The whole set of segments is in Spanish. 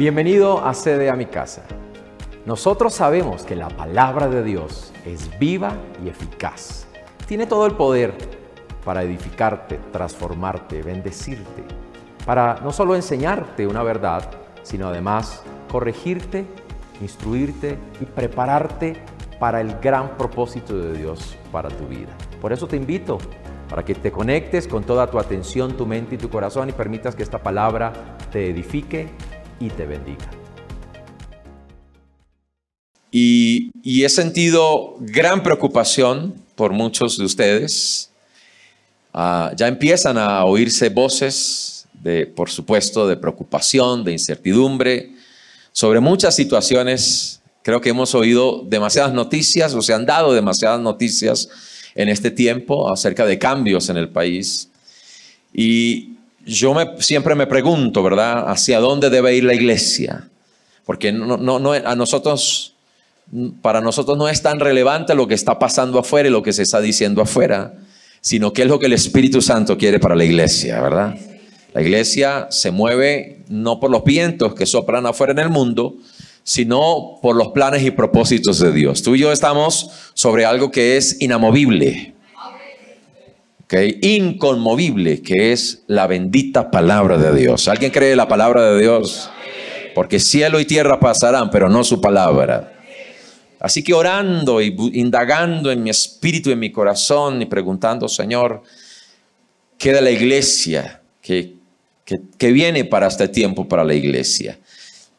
Bienvenido a Sede a mi casa. Nosotros sabemos que la palabra de Dios es viva y eficaz. Tiene todo el poder para edificarte, transformarte, bendecirte, para no solo enseñarte una verdad, sino además corregirte, instruirte y prepararte para el gran propósito de Dios para tu vida. Por eso te invito para que te conectes con toda tu atención, tu mente y tu corazón y permitas que esta palabra te edifique y te bendiga. Y he sentido gran preocupación por muchos de ustedes. Ya empiezan a oírse voces por supuesto, de preocupación, de incertidumbre, sobre muchas situaciones. Creo que hemos oído demasiadas noticias, o se han dado demasiadas noticias en este tiempo acerca de cambios en el país. Y yo siempre me pregunto, ¿verdad?, ¿hacia dónde debe ir la iglesia? Porque para nosotros no es tan relevante lo que está pasando afuera y lo que se está diciendo afuera, sino qué es lo que el Espíritu Santo quiere para la iglesia, ¿verdad? La iglesia se mueve no por los vientos que soplan afuera en el mundo, sino por los planes y propósitos de Dios. Tú y yo estamos sobre algo que es inamovible, ¿okay? Inconmovible, que es la bendita palabra de Dios. ¿Alguien cree la palabra de Dios? Porque cielo y tierra pasarán, pero no su palabra. Así que orando y indagando en mi espíritu y en mi corazón y preguntando, Señor, ¿qué de la iglesia? ¿Qué viene para este tiempo para la iglesia?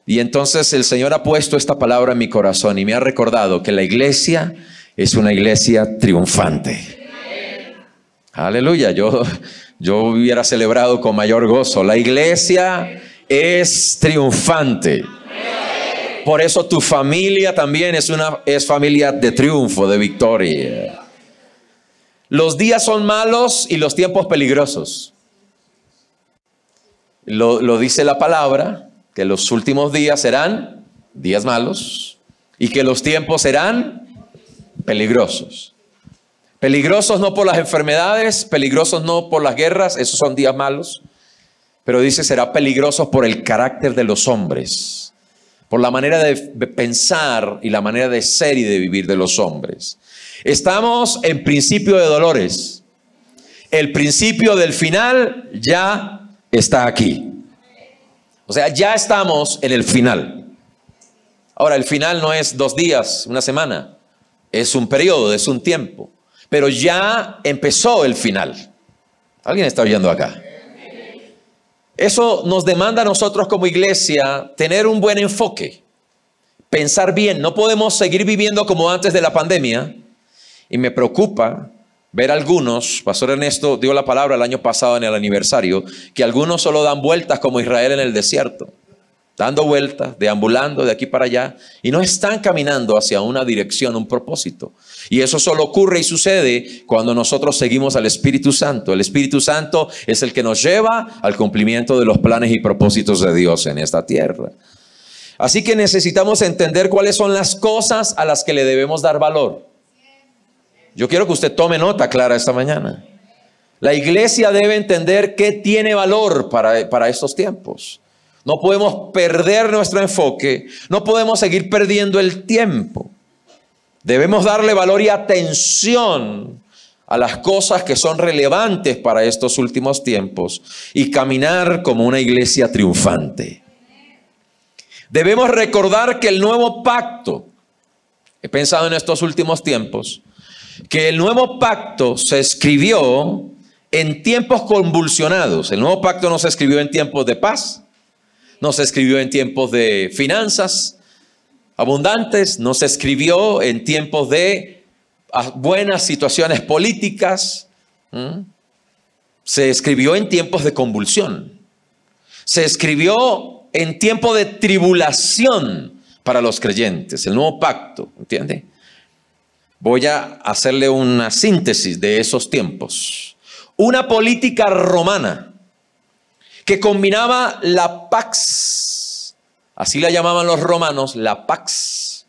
Y entonces el Señor ha puesto esta palabra en mi corazón y me ha recordado que la iglesia es una iglesia triunfante. Aleluya, yo hubiera celebrado con mayor gozo. La iglesia es triunfante. Por eso tu familia también es familia de triunfo, de victoria. Los días son malos y los tiempos peligrosos. Lo dice la palabra, que los últimos días serán días malos y que los tiempos serán peligrosos. Peligrosos no por las enfermedades, peligrosos no por las guerras, esos son días malos. Pero dice, será peligroso por el carácter de los hombres, por la manera de pensar y la manera de ser y de vivir de los hombres. Estamos en principio de dolores. El principio del final ya está aquí. O sea, ya estamos en el final. Ahora, el final no es 2 días, una semana. Es un periodo, es un tiempo. Pero ya empezó el final. ¿Alguien está oyendo acá? Eso nos demanda a nosotros como iglesia tener un buen enfoque, pensar bien. No podemos seguir viviendo como antes de la pandemia. Y me preocupa ver algunos, Pastor Ernesto dio la palabra el año pasado en el aniversario, que algunos solo dan vueltas como Israel en el desierto, dando vueltas, deambulando de aquí para allá, y no están caminando hacia una dirección, un propósito. Y eso solo ocurre y sucede cuando nosotros seguimos al Espíritu Santo. El Espíritu Santo es el que nos lleva al cumplimiento de los planes y propósitos de Dios en esta tierra. Así que necesitamos entender cuáles son las cosas a las que le debemos dar valor. Yo quiero que usted tome nota clara esta mañana. La iglesia debe entender qué tiene valor para estos tiempos. No podemos perder nuestro enfoque, no podemos seguir perdiendo el tiempo. Debemos darle valor y atención a las cosas que son relevantes para estos últimos tiempos y caminar como una iglesia triunfante. Debemos recordar que el nuevo pacto, he pensado en estos últimos tiempos, que el nuevo pacto se escribió en tiempos convulsionados. El nuevo pacto no se escribió en tiempos de paz, no se escribió en tiempos de finanzas abundantes, no se escribió en tiempos de buenas situaciones políticas. Se escribió en tiempos de convulsión. Se escribió en tiempo de tribulación para los creyentes. El nuevo pacto, ¿entiende? Voy a hacerle una síntesis de esos tiempos. Una política romana que combinaba la pax, así la llamaban los romanos, la pax,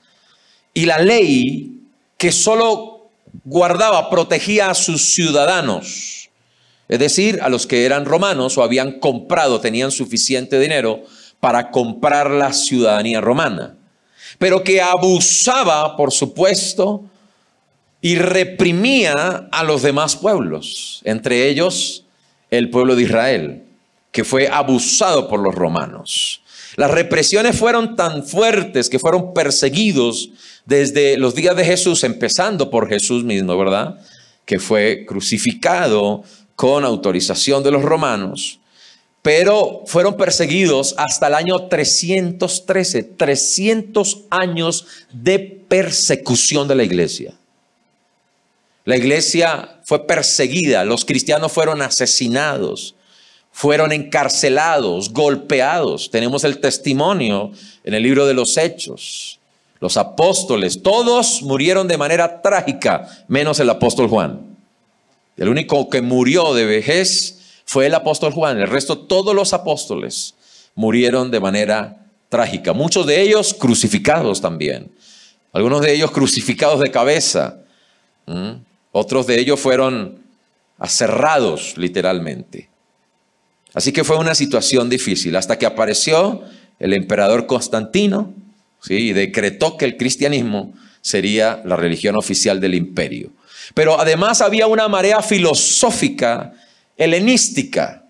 y la ley que solo guardaba, protegía a sus ciudadanos. Es decir, a los que eran romanos o habían comprado, tenían suficiente dinero para comprar la ciudadanía romana, pero que abusaba, por supuesto, y reprimía a los demás pueblos, entre ellos el pueblo de Israel, que fue abusado por los romanos. Las represiones fueron tan fuertes que fueron perseguidos desde los días de Jesús, empezando por Jesús mismo, ¿verdad? Que fue crucificado con autorización de los romanos, pero fueron perseguidos hasta el año 313, 300 años de persecución de la iglesia. La iglesia fue perseguida, los cristianos fueron asesinados, fueron encarcelados, golpeados. Tenemos el testimonio en el libro de los Hechos. Los apóstoles, todos murieron de manera trágica, menos el apóstol Juan. El único que murió de vejez fue el apóstol Juan. El resto, todos los apóstoles murieron de manera trágica. Muchos de ellos crucificados también. Algunos de ellos crucificados de cabeza. Otros de ellos fueron aserrados literalmente. Así que fue una situación difícil hasta que apareció el emperador Constantino, ¿sí? Y decretó que el cristianismo sería la religión oficial del imperio. Pero además había una marea filosófica helenística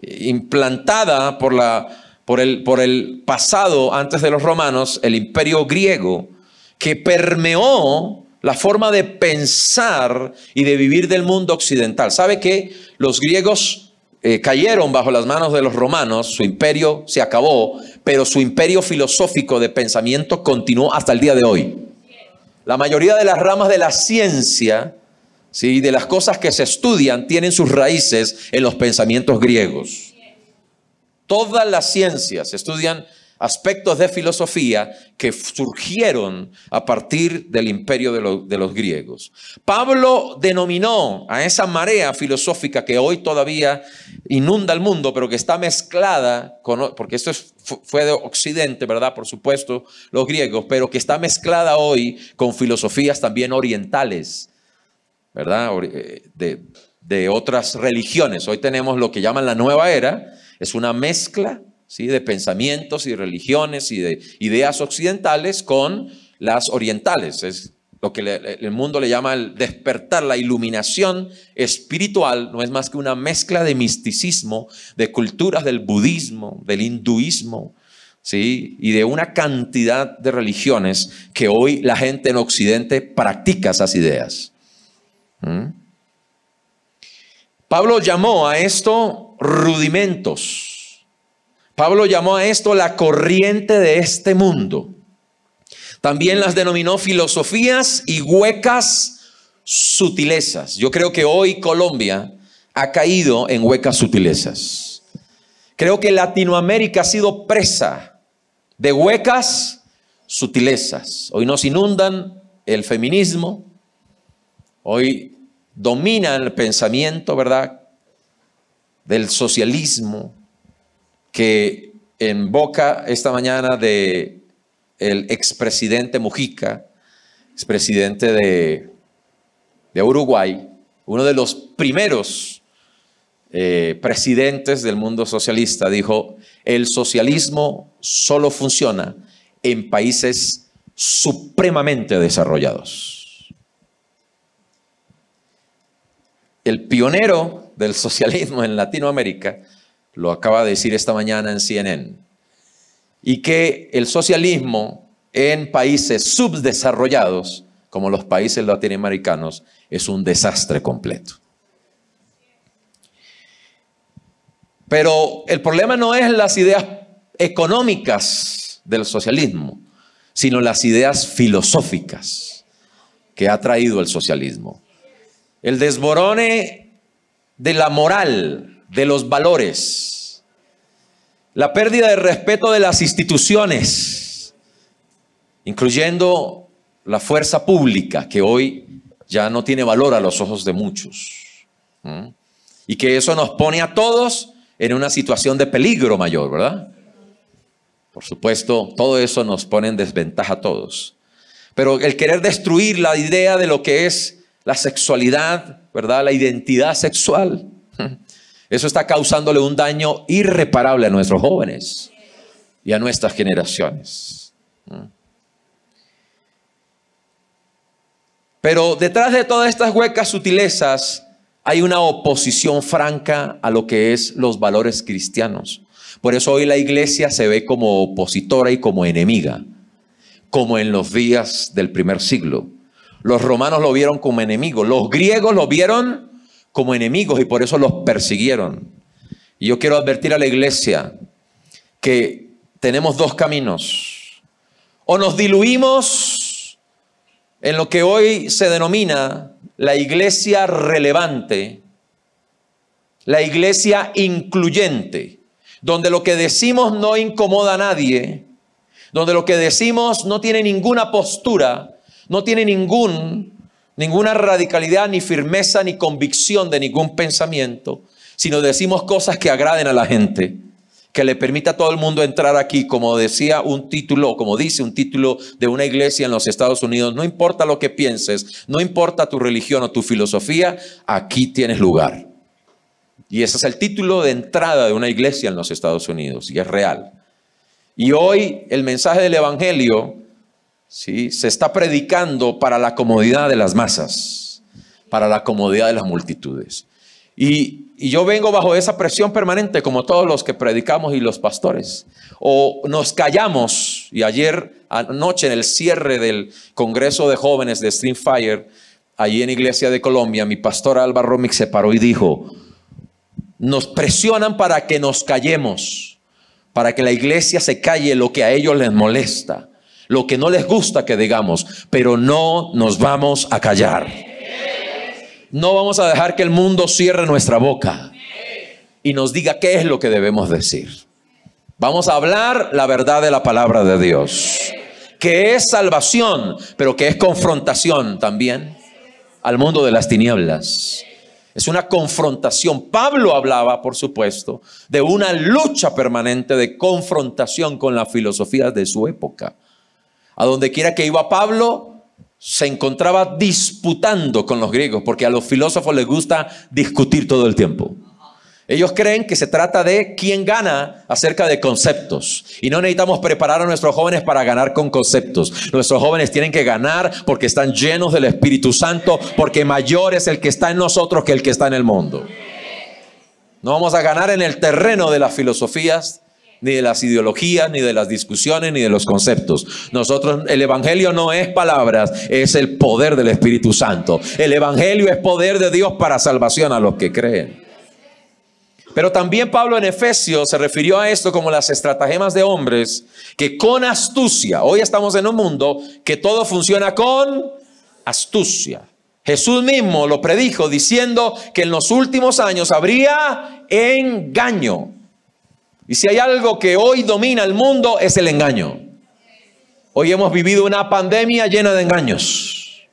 implantada por el pasado antes de los romanos, el imperio griego, que permeó la forma de pensar y de vivir del mundo occidental. ¿Sabe que los griegos cayeron bajo las manos de los romanos? Su imperio se acabó, pero su imperio filosófico de pensamiento continuó hasta el día de hoy. La mayoría de las ramas de la ciencia, ¿sí?, de las cosas que se estudian, tienen sus raíces en los pensamientos griegos. Todas las ciencias estudian aspectos de filosofía que surgieron a partir del imperio de los griegos. Pablo denominó a esa marea filosófica que hoy todavía inunda el mundo, pero que está mezclada con, porque esto fue de Occidente, ¿verdad? Por supuesto, los griegos, pero que está mezclada hoy con filosofías también orientales, ¿verdad? De otras religiones. Hoy tenemos lo que llaman la nueva era, es una mezcla, ¿sí?, de pensamientos y religiones y de ideas occidentales con las orientales. Es lo que el mundo le llama el despertar, la iluminación espiritual. No es más que una mezcla de misticismo, de culturas del budismo, del hinduismo, ¿sí?, y de una cantidad de religiones que hoy la gente en Occidente practica esas ideas. Pablo llamó a esto rudimentos. Pablo llamó a esto la corriente de este mundo. También las denominó filosofías y huecas sutilezas. Yo creo que hoy Colombia ha caído en huecas sutilezas. Creo que Latinoamérica ha sido presa de huecas sutilezas. Hoy nos inundan el feminismo. Hoy dominan el pensamiento, ¿verdad?, del socialismo, que en boca esta mañana de el expresidente Mujica, expresidente de Uruguay, uno de los primeros presidentes del mundo socialista, dijo: el socialismo solo funciona en países supremamente desarrollados. El pionero del socialismo en Latinoamérica lo acaba de decir esta mañana en CNN. Y que el socialismo en países subdesarrollados, como los países latinoamericanos, es un desastre completo. Pero el problema no es las ideas económicas del socialismo, sino las ideas filosóficas que ha traído el socialismo. El desborone de la moral, de los valores, la pérdida de respeto de las instituciones, incluyendo la fuerza pública, que hoy ya no tiene valor a los ojos de muchos. Y que eso nos pone a todos en una situación de peligro mayor, ¿verdad? Por supuesto, todo eso nos pone en desventaja a todos. Pero el querer destruir la idea de lo que es la sexualidad, ¿verdad?, la identidad sexual, eso está causándole un daño irreparable a nuestros jóvenes. y a nuestras generaciones. Pero detrás de todas estas huecas sutilezas hay una oposición franca a lo que es los valores cristianos. Por eso hoy la iglesia se ve como opositora y como enemiga, como en los días del primer siglo. Los romanos lo vieron como enemigo, los griegos lo vieron como enemigos y por eso los persiguieron. Y yo quiero advertir a la iglesia que tenemos dos caminos. O nos diluimos en lo que hoy se denomina la iglesia relevante, la iglesia incluyente, donde lo que decimos no incomoda a nadie, donde lo que decimos no tiene ninguna postura, no tiene ninguna radicalidad, ni firmeza, ni convicción de ningún pensamiento, sino decimos cosas que agraden a la gente, que le permita a todo el mundo entrar aquí, como decía un título, como dice un título de una iglesia en los Estados Unidos: no importa lo que pienses, no importa tu religión o tu filosofía, aquí tienes lugar. Y ese es el título de entrada de una iglesia en los Estados Unidos, y es real. Y hoy el mensaje del evangelio, ¿sí?, se está predicando para la comodidad de las masas, para la comodidad de las multitudes. Y yo vengo bajo esa presión permanente, como todos los que predicamos y los pastores. O nos callamos, y ayer anoche en el cierre del Congreso de Jóvenes de Streamfire, allí en Iglesia de Colombia, mi pastor Alba Romic se paró y dijo: nos presionan para que nos callemos, para que la iglesia se calle lo que a ellos les molesta, lo que no les gusta que digamos, pero no nos vamos a callar. No vamos a dejar que el mundo cierre nuestra boca y nos diga qué es lo que debemos decir. Vamos a hablar la verdad de la palabra de Dios, que es salvación, pero que es confrontación también al mundo de las tinieblas. Es una confrontación. Pablo hablaba, por supuesto, de una lucha permanente de confrontación con las filosofías de su época. A donde quiera que iba Pablo, se encontraba disputando con los griegos, porque a los filósofos les gusta discutir todo el tiempo. Ellos creen que se trata de quién gana acerca de conceptos. Y no necesitamos preparar a nuestros jóvenes para ganar con conceptos. Nuestros jóvenes tienen que ganar porque están llenos del Espíritu Santo, porque mayor es el que está en nosotros que el que está en el mundo. No vamos a ganar en el terreno de las filosofías, ni de las ideologías, ni de las discusiones, ni de los conceptos. Nosotros, el evangelio no es palabras, es el poder del Espíritu Santo. El evangelio es poder de Dios para salvación a los que creen. Pero también Pablo en Efesios se refirió a esto como las estratagemas de hombres que con astucia, hoy estamos en un mundo que todo funciona con astucia. Jesús mismo lo predijo diciendo que en los últimos años habría engaño. Y si hay algo que hoy domina el mundo es el engaño. Hoy hemos vivido una pandemia llena de engaños.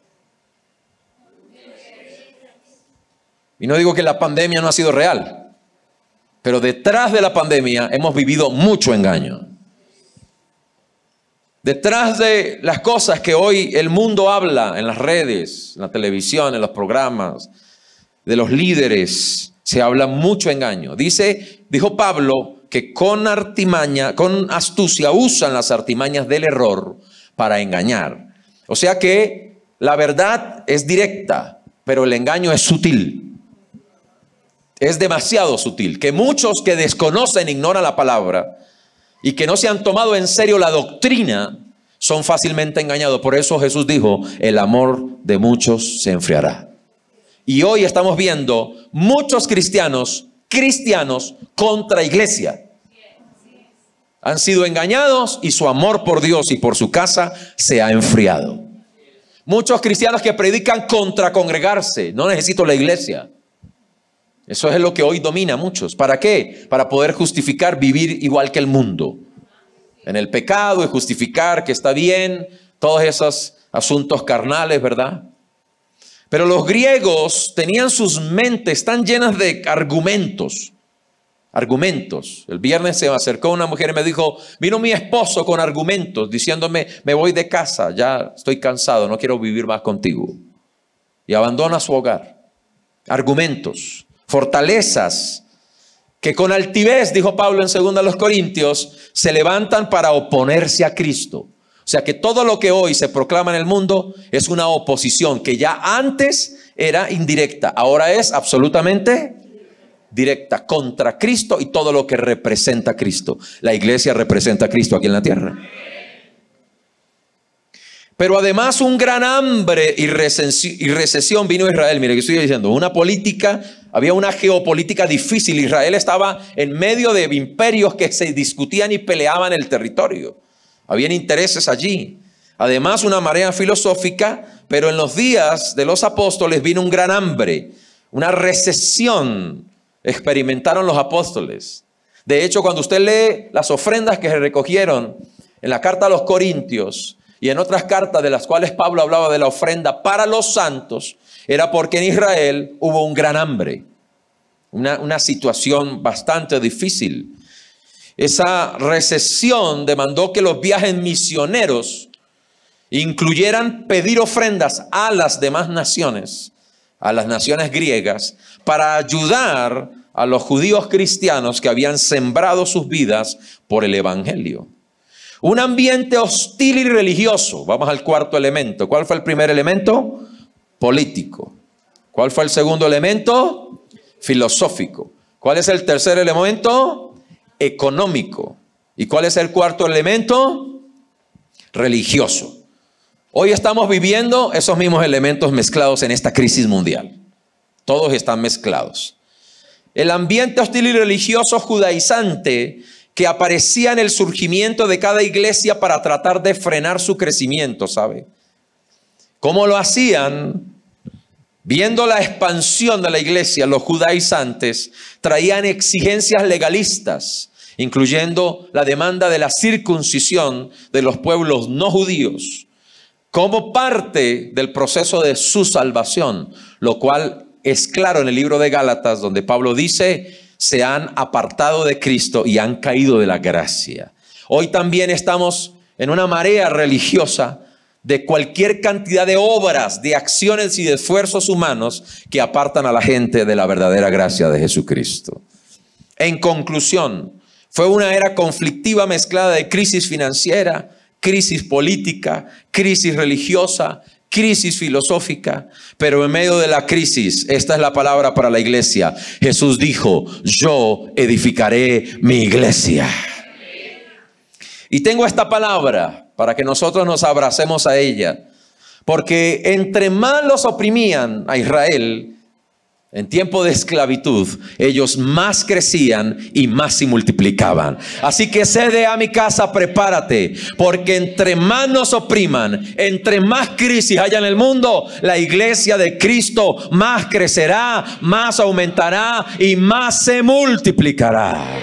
Y no digo que la pandemia no ha sido real, pero detrás de la pandemia hemos vivido mucho engaño. Detrás de las cosas que hoy el mundo habla en las redes, en la televisión, en los programas, de los líderes, se habla mucho engaño. Dijo Pablo que con artimaña, con astucia usan las artimañas del error para engañar. O sea que la verdad es directa, pero el engaño es sutil. Es demasiado sutil, que muchos que desconocen, ignoran la palabra y que no se han tomado en serio la doctrina, son fácilmente engañados. Por eso Jesús dijo: el amor de muchos se enfriará. Y hoy estamos viendo muchos cristianos contra iglesia. Han sido engañados y su amor por Dios y por su casa se ha enfriado. Muchos cristianos que predican contra congregarse. No necesito la iglesia. Eso es lo que hoy domina a muchos. ¿Para qué? Para poder justificar vivir igual que el mundo, en el pecado, y justificar que está bien, todos esos asuntos carnales, ¿verdad? Pero los griegos tenían sus mentes tan llenas de argumentos. El viernes se me acercó una mujer y me dijo: vino mi esposo con argumentos diciéndome: me voy de casa, ya estoy cansado, no quiero vivir más contigo. Y abandona su hogar. Argumentos, fortalezas que con altivez, dijo Pablo en 2 Corintios, se levantan para oponerse a Cristo. O sea que todo lo que hoy se proclama en el mundo es una oposición que ya antes era indirecta, ahora es absolutamente directa contra Cristo y todo lo que representa a Cristo. La iglesia representa a Cristo aquí en la tierra. Pero además un gran hambre y recesión vino a Israel. Mire que estoy diciendo, había una geopolítica difícil. Israel estaba en medio de imperios que se discutían y peleaban el territorio. Habían intereses allí. Además una marea filosófica, pero en los días de los apóstoles vino un gran hambre, una recesión experimentaron los apóstoles. De hecho, cuando usted lee las ofrendas que se recogieron en la carta a los Corintios, y en otras cartas de las cuales Pablo hablaba de la ofrenda para los santos, era porque en Israel hubo un gran hambre, una situación bastante difícil. Esa recesión demandó que los viajes misioneros incluyeran pedir ofrendas a las demás naciones, a las naciones griegas, para ayudar a los judíos cristianos que habían sembrado sus vidas por el evangelio. Un ambiente hostil y religioso. Vamos al cuarto elemento. ¿Cuál fue el primer elemento? Político. ¿Cuál fue el segundo elemento? Filosófico. ¿Cuál es el tercer elemento? Económico. ¿Y cuál es el cuarto elemento? Religioso. Hoy estamos viviendo esos mismos elementos mezclados en esta crisis mundial. Todos están mezclados. El ambiente hostil y religioso judaizante que aparecía en el surgimiento de cada iglesia para tratar de frenar su crecimiento, ¿sabe? ¿Cómo lo hacían? Viendo la expansión de la iglesia, los judaizantes traían exigencias legalistas, incluyendo la demanda de la circuncisión de los pueblos no judíos, como parte del proceso de su salvación, lo cual es claro en el libro de Gálatas, donde Pablo dice: se han apartado de Cristo y han caído de la gracia. Hoy también estamos en una marea religiosa de cualquier cantidad de obras, de acciones y de esfuerzos humanos que apartan a la gente de la verdadera gracia de Jesucristo. En conclusión, fue una era conflictiva mezclada de crisis financiera, crisis política, crisis religiosa, crisis filosófica, pero en medio de la crisis, esta es la palabra para la iglesia. Jesús dijo: yo edificaré mi iglesia. Y tengo esta palabra para que nosotros nos abracemos a ella, porque entre más los oprimían a Israel en tiempo de esclavitud, ellos más crecían y más se multiplicaban. Así que cede a mi casa, prepárate, porque entre más nos opriman, entre más crisis haya en el mundo, la iglesia de Cristo más crecerá, más aumentará y más se multiplicará.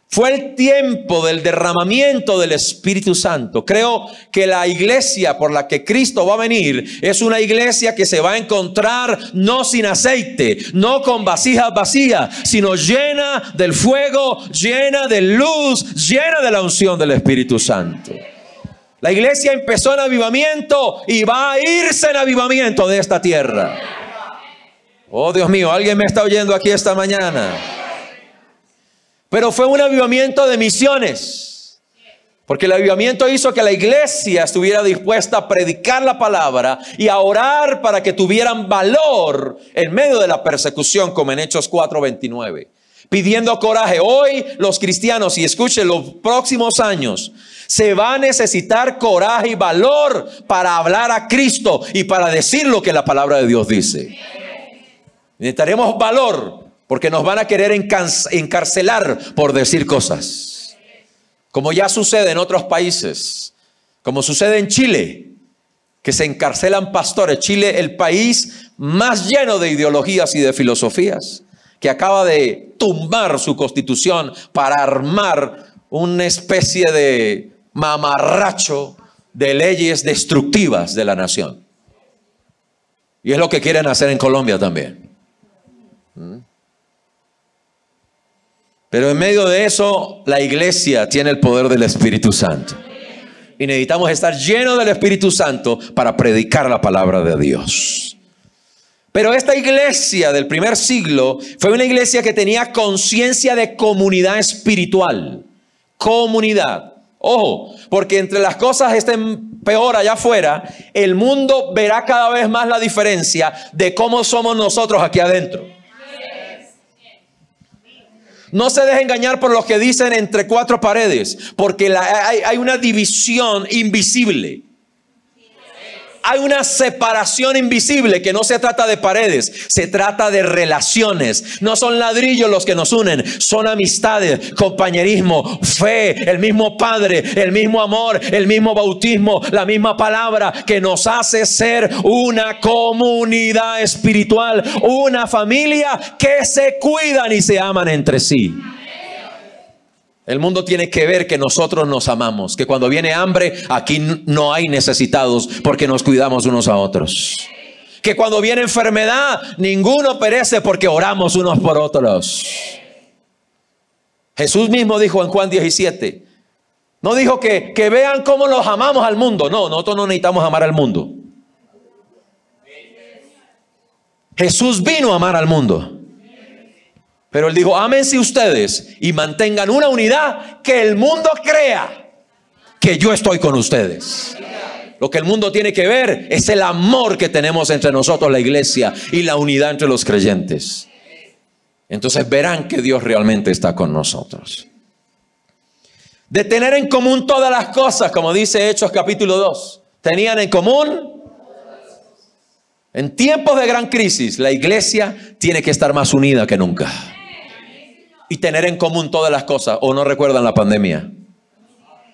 Fue el tiempo del derramamiento del Espíritu Santo. Creo que la iglesia por la que Cristo va a venir es una iglesia que se va a encontrar no sin aceite, no con vasijas vacías, sino llena del fuego, llena de luz, llena de la unción del Espíritu Santo. La iglesia empezó en avivamiento y va a irse en avivamiento de esta tierra. Oh, Dios mío, ¿alguien me está oyendo aquí esta mañana? Pero fue un avivamiento de misiones, porque el avivamiento hizo que la iglesia estuviera dispuesta a predicar la palabra y a orar para que tuvieran valor en medio de la persecución, como en Hechos 4:29. Pidiendo coraje. Hoy los cristianos, y escuchen, los próximos años se va a necesitar coraje y valor para hablar a Cristo y para decir lo que la palabra de Dios dice. Necesitaremos valor, porque nos van a querer encarcelar por decir cosas, como ya sucede en otros países, como sucede en Chile, que se encarcelan pastores. Chile, el país más lleno de ideologías y de filosofías, que acaba de tumbar su constitución para armar una especie de mamarracho de leyes destructivas de la nación. Y es lo que quieren hacer en Colombia también. Pero en medio de eso, la iglesia tiene el poder del Espíritu Santo. Y necesitamos estar llenos del Espíritu Santo para predicar la palabra de Dios. Pero esta iglesia del primer siglo fue una iglesia que tenía conciencia de comunidad espiritual. Comunidad. Ojo, porque entre las cosas estén peor allá afuera, el mundo verá cada vez más la diferencia de cómo somos nosotros aquí adentro. No se deje engañar por los que dicen entre cuatro paredes, porque hay una división invisible. Hay una separación invisible que no se trata de paredes, se trata de relaciones. No son ladrillos los que nos unen, son amistades, compañerismo, fe, el mismo Padre, el mismo amor, el mismo bautismo, la misma palabra que nos hace ser una comunidad espiritual, una familia que se cuidan y se aman entre sí. El mundo tiene que ver que nosotros nos amamos, que cuando viene hambre aquí no hay necesitados porque nos cuidamos unos a otros. Que cuando viene enfermedad ninguno perece porque oramos unos por otros. Jesús mismo dijo en Juan 17, no dijo que vean cómo los amamos al mundo. No, nosotros no necesitamos amar al mundo. Jesús vino a amar al mundo. Pero él dijo, ámense ustedes y mantengan una unidad que el mundo crea que yo estoy con ustedes. Lo que el mundo tiene que ver es el amor que tenemos entre nosotros, la iglesia, y la unidad entre los creyentes. Entonces verán que Dios realmente está con nosotros. De tener en común todas las cosas, como dice Hechos capítulo 2. Tenían en común. En tiempos de gran crisis, la iglesia tiene que estar más unida que nunca. Y tener en común todas las cosas. ¿O no recuerdan la pandemia?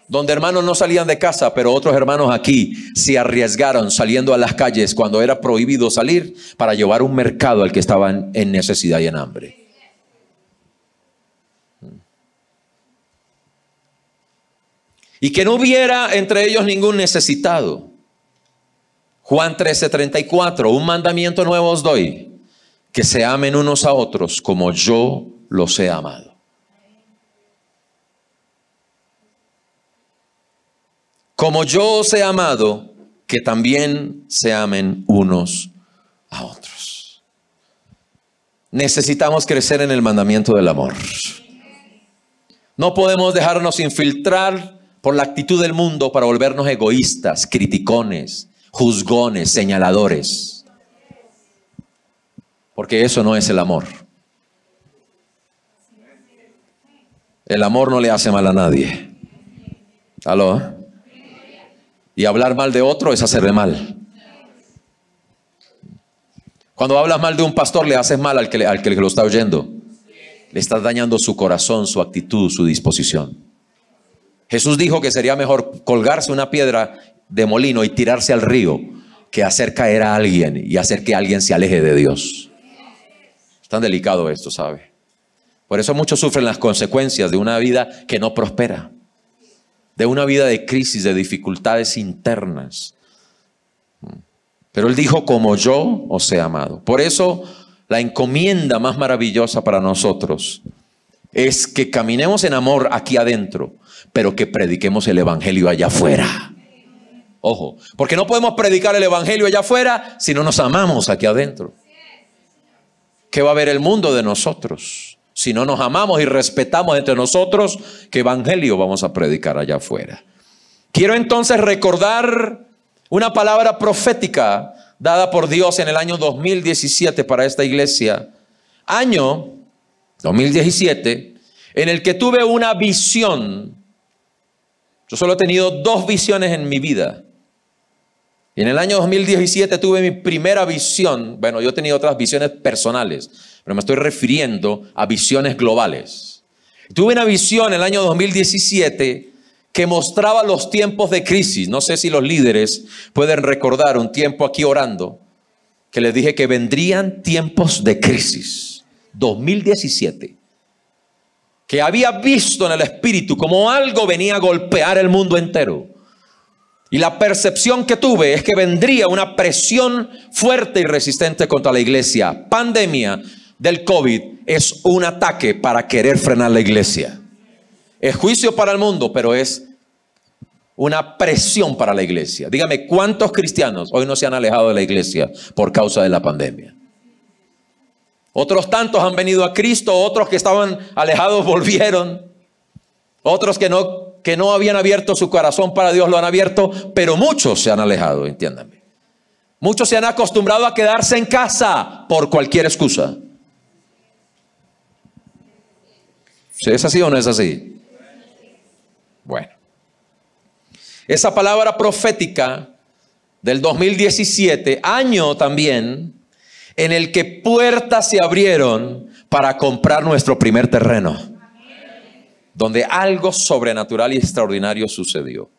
Donde hermanos no salían de casa, pero otros hermanos aquí se arriesgaron saliendo a las calles cuando era prohibido salir para llevar un mercado al que estaba en necesidad y en hambre. Y que no hubiera entre ellos ningún necesitado. Juan 13:34, un mandamiento nuevo os doy, que se amen unos a otros como yo los he amado. Como yo os he amado, que también se amen unos a otros. Necesitamos crecer en el mandamiento del amor. No podemos dejarnos infiltrar por la actitud del mundo para volvernos egoístas, criticones, juzgones, señaladores. Porque eso no es el amor. El amor no le hace mal a nadie. ¿Aló? Y hablar mal de otro es hacerle mal. Cuando hablas mal de un pastor le haces mal al que lo está oyendo. Le estás dañando su corazón, su actitud, su disposición. Jesús dijo que sería mejor colgarse una piedra de molino y tirarse al río que hacer caer a alguien y hacer que alguien se aleje de Dios. Es tan delicado esto, ¿sabe? Por eso muchos sufren las consecuencias de una vida que no prospera, de una vida de crisis, de dificultades internas. Pero él dijo, como yo os he amado. Por eso la encomienda más maravillosa para nosotros es que caminemos en amor aquí adentro, pero que prediquemos el evangelio allá afuera. Ojo, porque no podemos predicar el evangelio allá afuera si no nos amamos aquí adentro. ¿Qué va a ver el mundo de nosotros? Si no nos amamos y respetamos entre nosotros, ¿qué evangelio vamos a predicar allá afuera? Quiero entonces recordar una palabra profética dada por Dios en el año 2017 para esta iglesia. Año 2017 en el que tuve una visión. Yo solo he tenido 2 visiones en mi vida. Y en el año 2017 tuve mi primera visión. Bueno, yo he tenido otras visiones personales, pero me estoy refiriendo a visiones globales. Tuve una visión en el año 2017 que mostraba los tiempos de crisis. No sé si los líderes pueden recordar un tiempo aquí orando, que les dije que vendrían tiempos de crisis. 2017. Que había visto en el espíritu como algo venía a golpear el mundo entero. Y la percepción que tuve es que vendría una presión fuerte y resistente contra la iglesia. Pandemia del COVID es un ataque para querer frenar la iglesia. Es juicio para el mundo, pero es una presión para la iglesia. Dígame, ¿cuántos cristianos hoy no se han alejado de la iglesia por causa de la pandemia? Otros tantos han venido a Cristo, otros que estaban alejados volvieron, otros que no habían abierto su corazón para Dios lo han abierto, pero muchos se han alejado, entiéndanme. Muchos se han acostumbrado a quedarse en casa por cualquier excusa. ¿Es así o no es así? Bueno, esa palabra profética del 2017, año también en el que puertas se abrieron para comprar nuestro primer terreno, donde algo sobrenatural y extraordinario sucedió.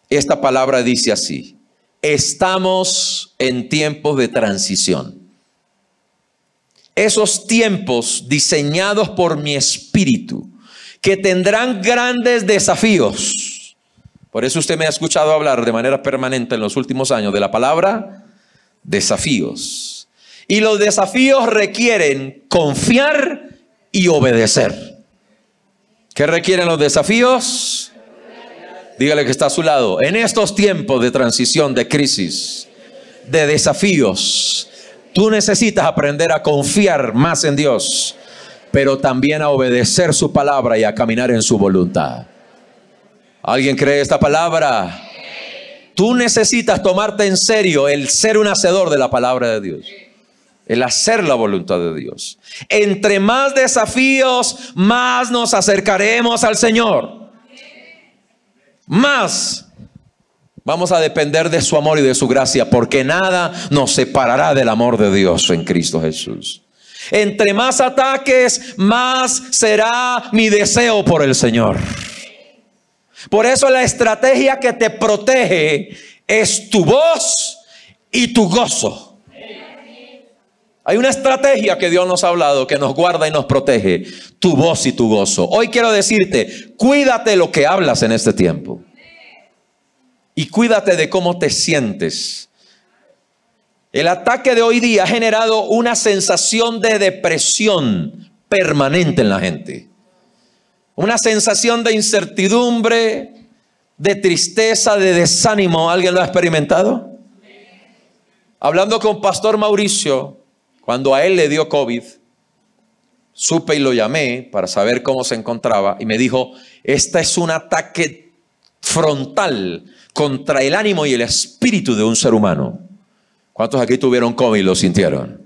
Esta palabra dice así: estamos en tiempos de transición. Esos tiempos diseñados por mi espíritu, que tendrán grandes desafíos. Por eso usted me ha escuchado hablar de manera permanente en los últimos años de la palabra desafíos. Y los desafíos requieren confiar y obedecer. ¿Qué requieren los desafíos? Dígale que está a su lado. En estos tiempos de transición, de crisis, de desafíos, tú necesitas aprender a confiar más en Dios, pero también a obedecer su palabra y a caminar en su voluntad. ¿Alguien cree esta palabra? Tú necesitas tomarte en serio el ser un hacedor de la palabra de Dios, el hacer la voluntad de Dios. Entre más desafíos, más nos acercaremos al Señor. Más vamos a depender de su amor y de su gracia, porque nada nos separará del amor de Dios en Cristo Jesús. Entre más ataques, más será mi deseo por el Señor. Por eso la estrategia que te protege es tu voz y tu gozo. Hay una estrategia que Dios nos ha hablado, que nos guarda y nos protege: tu voz y tu gozo. Hoy quiero decirte, cuídate lo que hablas en este tiempo. Y cuídate de cómo te sientes. El ataque de hoy día ha generado una sensación de depresión permanente en la gente. Una sensación de incertidumbre, de tristeza, de desánimo. ¿Alguien lo ha experimentado? Hablando con Pastor Mauricio, cuando a él le dio COVID, supe y lo llamé para saber cómo se encontraba. Y me dijo, este es un ataque frontal contra el ánimo y el espíritu de un ser humano. ¿Cuántos aquí tuvieron COVID y lo sintieron?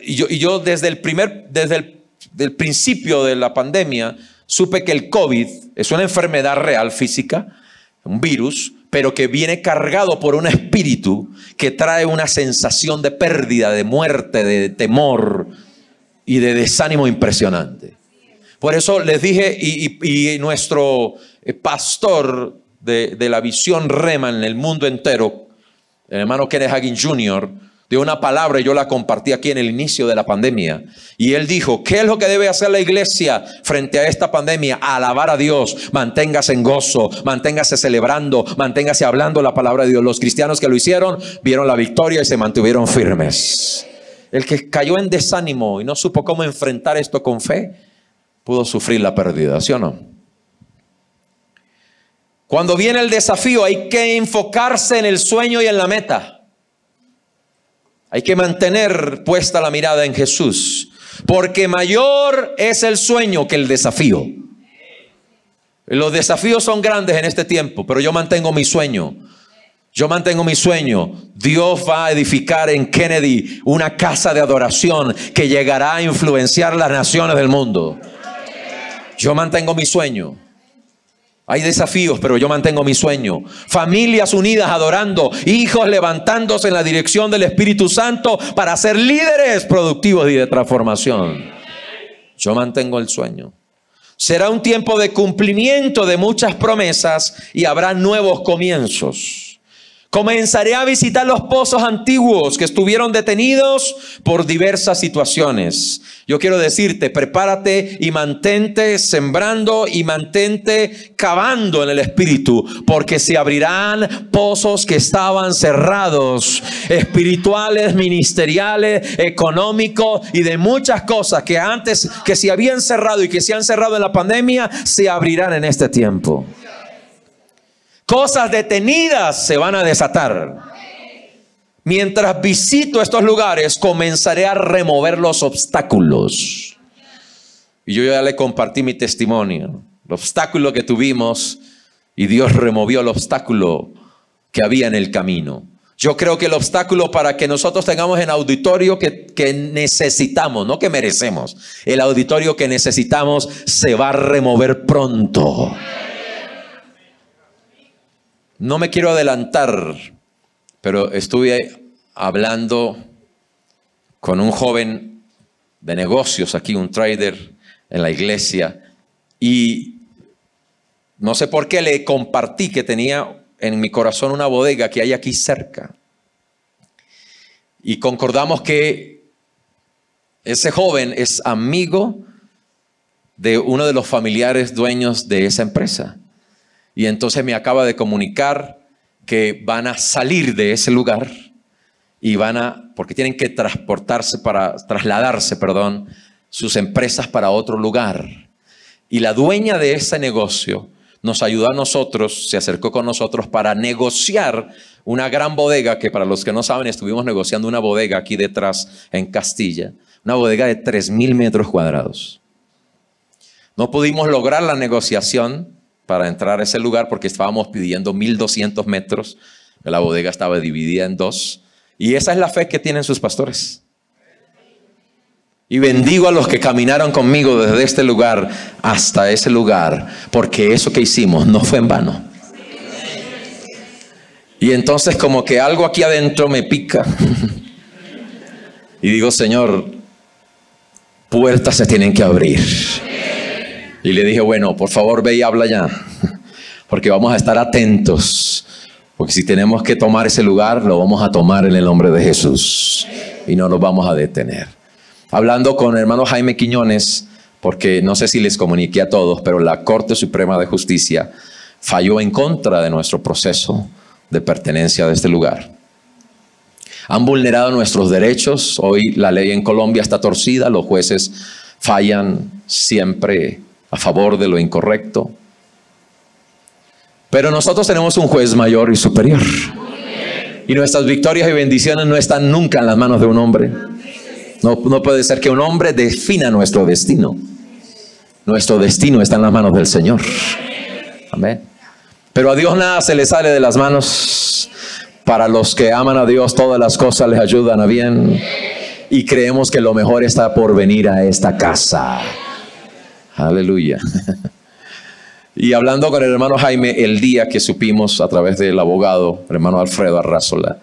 Y yo desde el principio de la pandemia supe que el COVID es una enfermedad real física, un virus, pero que viene cargado por un espíritu que trae una sensación de pérdida, de muerte, de temor y de desánimo impresionante. Por eso les dije, y nuestro pastor de la visión Rema en el mundo entero, el hermano Kenneth Hagin Jr., dio una palabra y yo la compartí aquí en el inicio de la pandemia. Y él dijo, ¿qué es lo que debe hacer la iglesia frente a esta pandemia? Alabar a Dios, manténgase en gozo, manténgase celebrando, manténgase hablando la palabra de Dios. Los cristianos que lo hicieron vieron la victoria y se mantuvieron firmes. El que cayó en desánimo y no supo cómo enfrentar esto con fe, pudo sufrir la pérdida, ¿sí o no? Cuando viene el desafío hay que enfocarse en el sueño y en la meta. Hay que mantener puesta la mirada en Jesús, porque mayor es el sueño que el desafío. Los desafíos son grandes en este tiempo, pero yo mantengo mi sueño. Yo mantengo mi sueño. Dios va a edificar en Kennedy una casa de adoración que llegará a influenciar las naciones del mundo. Yo mantengo mi sueño. Hay desafíos, pero yo mantengo mi sueño. Familias unidas adorando, hijos levantándose en la dirección del Espíritu Santo para ser líderes productivos y de transformación. Yo mantengo el sueño. Será un tiempo de cumplimiento de muchas promesas y habrá nuevos comienzos. Comenzaré a visitar los pozos antiguos que estuvieron detenidos por diversas situaciones. Yo quiero decirte, prepárate y mantente sembrando y mantente cavando en el Espíritu, porque se abrirán pozos que estaban cerrados, espirituales, ministeriales, económicos y de muchas cosas que antes que se habían cerrado y que se han cerrado en la pandemia, se abrirán en este tiempo. Cosas detenidas se van a desatar. mientras visito estos lugares, comenzaré a remover los obstáculos. Y yo ya le compartí mi testimonio, el obstáculo que tuvimos, y Dios removió el obstáculo que había en el camino. Yo creo que el obstáculo para que nosotros tengamos el auditorio que necesitamos, no que merecemos, el auditorio que necesitamos se va a remover pronto. No me quiero adelantar, pero estuve hablando con un joven de negocios aquí, un trader en la iglesia, y no sé por qué le compartí que tenía en mi corazón una bodega que hay aquí cerca. Y concordamos que ese joven es amigo de uno de los familiares dueños de esa empresa. Y entonces me acaba de comunicar que van a salir de ese lugar y porque tienen que trasladarse, sus empresas para otro lugar. Y la dueña de ese negocio nos ayudó a nosotros, se acercó con nosotros para negociar una gran bodega, que para los que no saben, estuvimos negociando una bodega aquí detrás en Castilla, una bodega de 3,000 metros cuadrados. No pudimos lograr la negociación para entrar a ese lugar porque estábamos pidiendo 1,200 metros. La bodega estaba dividida en dos. Y esa es la fe que tienen sus pastores. Y bendigo a los que caminaron conmigo desde este lugar hasta ese lugar, porque eso que hicimos no fue en vano. Y entonces como que algo aquí adentro me pica. Y digo, Señor, puertas se tienen que abrir. Y le dije, bueno, por favor ve y habla ya, porque vamos a estar atentos, porque si tenemos que tomar ese lugar, lo vamos a tomar en el nombre de Jesús y no nos vamos a detener. Hablando con el hermano Jaime Quiñones, porque no sé si les comuniqué a todos, pero la Corte Suprema de Justicia falló en contra de nuestro proceso de pertenencia de este lugar. Han vulnerado nuestros derechos. Hoy la ley en Colombia está torcida, los jueces fallan siempre a favor de lo incorrecto. Pero nosotros tenemos un juez mayor y superior. Y nuestras victorias y bendiciones no están nunca en las manos de un hombre. No puede ser que un hombre defina nuestro destino. Nuestro destino está en las manos del Señor. Amén. Pero a Dios nada se le sale de las manos. Para los que aman a Dios, todas las cosas les ayudan a bien. Y creemos que lo mejor está por venir a esta casa. Aleluya. Y hablando con el hermano Jaime, el día que supimos a través del abogado, el hermano Alfredo Arrazola,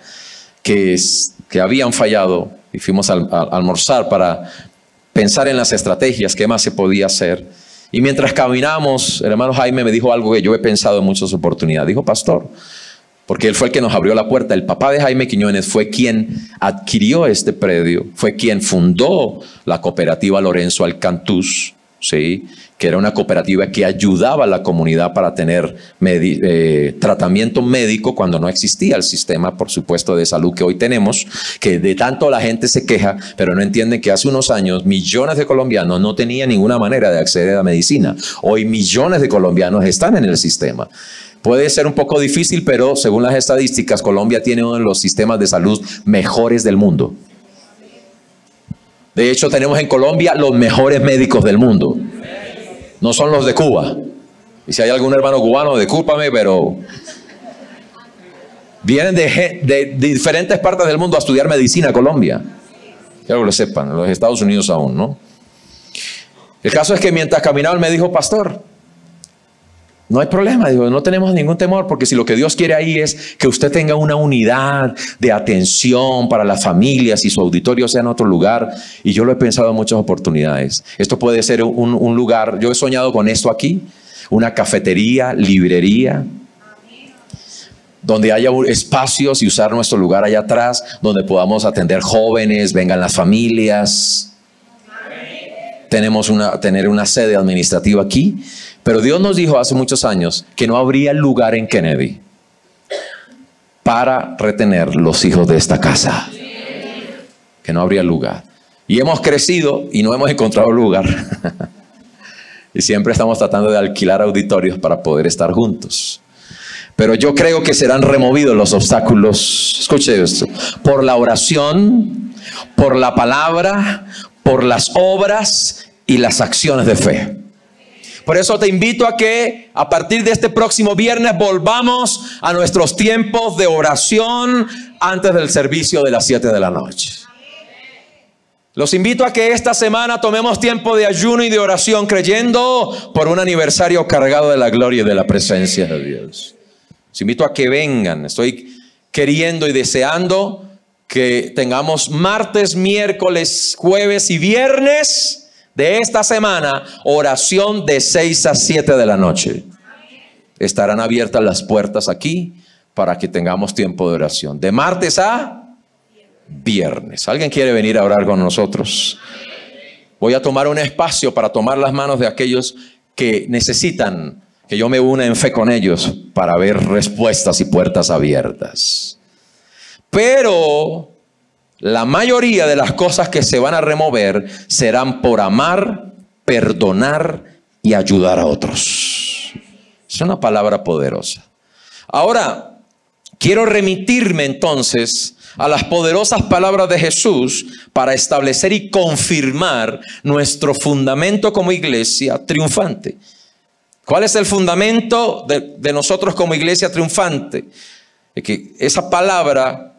que habían fallado, y fuimos a almorzar para pensar en las estrategias, qué más se podía hacer. Y mientras caminamos, el hermano Jaime me dijo algo que yo he pensado en muchas oportunidades. Dijo, pastor, porque él fue el que nos abrió la puerta. El papá de Jaime Quiñones fue quien adquirió este predio, fue quien fundó la cooperativa Lorenzo Alcantús, ¿sí? Que era una cooperativa que ayudaba a la comunidad para tener tratamiento médico cuando no existía el sistema, por supuesto, de salud que hoy tenemos, que de tanto la gente se queja, pero no entienden que hace unos años millones de colombianos no tenían ninguna manera de acceder a la medicina. Hoy millones de colombianos están en el sistema. Puede ser un poco difícil, pero según las estadísticas, Colombia tiene uno de los sistemas de salud mejores del mundo. De hecho, tenemos en Colombia los mejores médicos del mundo. No son los de Cuba. Y si hay algún hermano cubano, discúlpame, pero vienen de diferentes partes del mundo a estudiar medicina a Colombia. Quiero que lo sepan, en los Estados Unidos aún, ¿no? El caso es que mientras caminaba, él me dijo, pastor, no hay problema, digo, no tenemos ningún temor, porque si lo que Dios quiere ahí es que usted tenga una unidad de atención para las familias y su auditorio sea en otro lugar, y yo lo he pensado en muchas oportunidades. Esto puede ser un lugar, yo he soñado con esto aquí, una cafetería, librería, donde haya espacios y usar nuestro lugar allá atrás, donde podamos atender jóvenes, vengan las familias. Tener una sede administrativa aquí, pero Dios nos dijo hace muchos años que no habría lugar en Kennedy para retener los hijos de esta casa, que no habría lugar. Y hemos crecido y no hemos encontrado lugar. Y siempre estamos tratando de alquilar auditorios para poder estar juntos. Pero yo creo que serán removidos los obstáculos, escuche esto, por la oración, por la palabra, por las obras y las acciones de fe. Por eso te invito a que a partir de este próximo viernes volvamos a nuestros tiempos de oración antes del servicio de las 7 de la noche. Los invito a que esta semana tomemos tiempo de ayuno y de oración, creyendo por un aniversario cargado de la gloria y de la presencia de Dios. Los invito a que vengan. Estoy queriendo y deseando que tengamos martes, miércoles, jueves y viernes de esta semana, oración de 6 a 7 de la noche. Estarán abiertas las puertas aquí para que tengamos tiempo de oración. De martes a viernes. ¿Alguien quiere venir a orar con nosotros? Voy a tomar un espacio para tomar las manos de aquellos que necesitan que yo me una en fe con ellos para ver respuestas y puertas abiertas. Pero la mayoría de las cosas que se van a remover serán por amar, perdonar y ayudar a otros. Es una palabra poderosa. Ahora, quiero remitirme entonces a las poderosas palabras de Jesús para establecer y confirmar nuestro fundamento como iglesia triunfante. ¿Cuál es el fundamento de nosotros como iglesia triunfante? Que esa palabra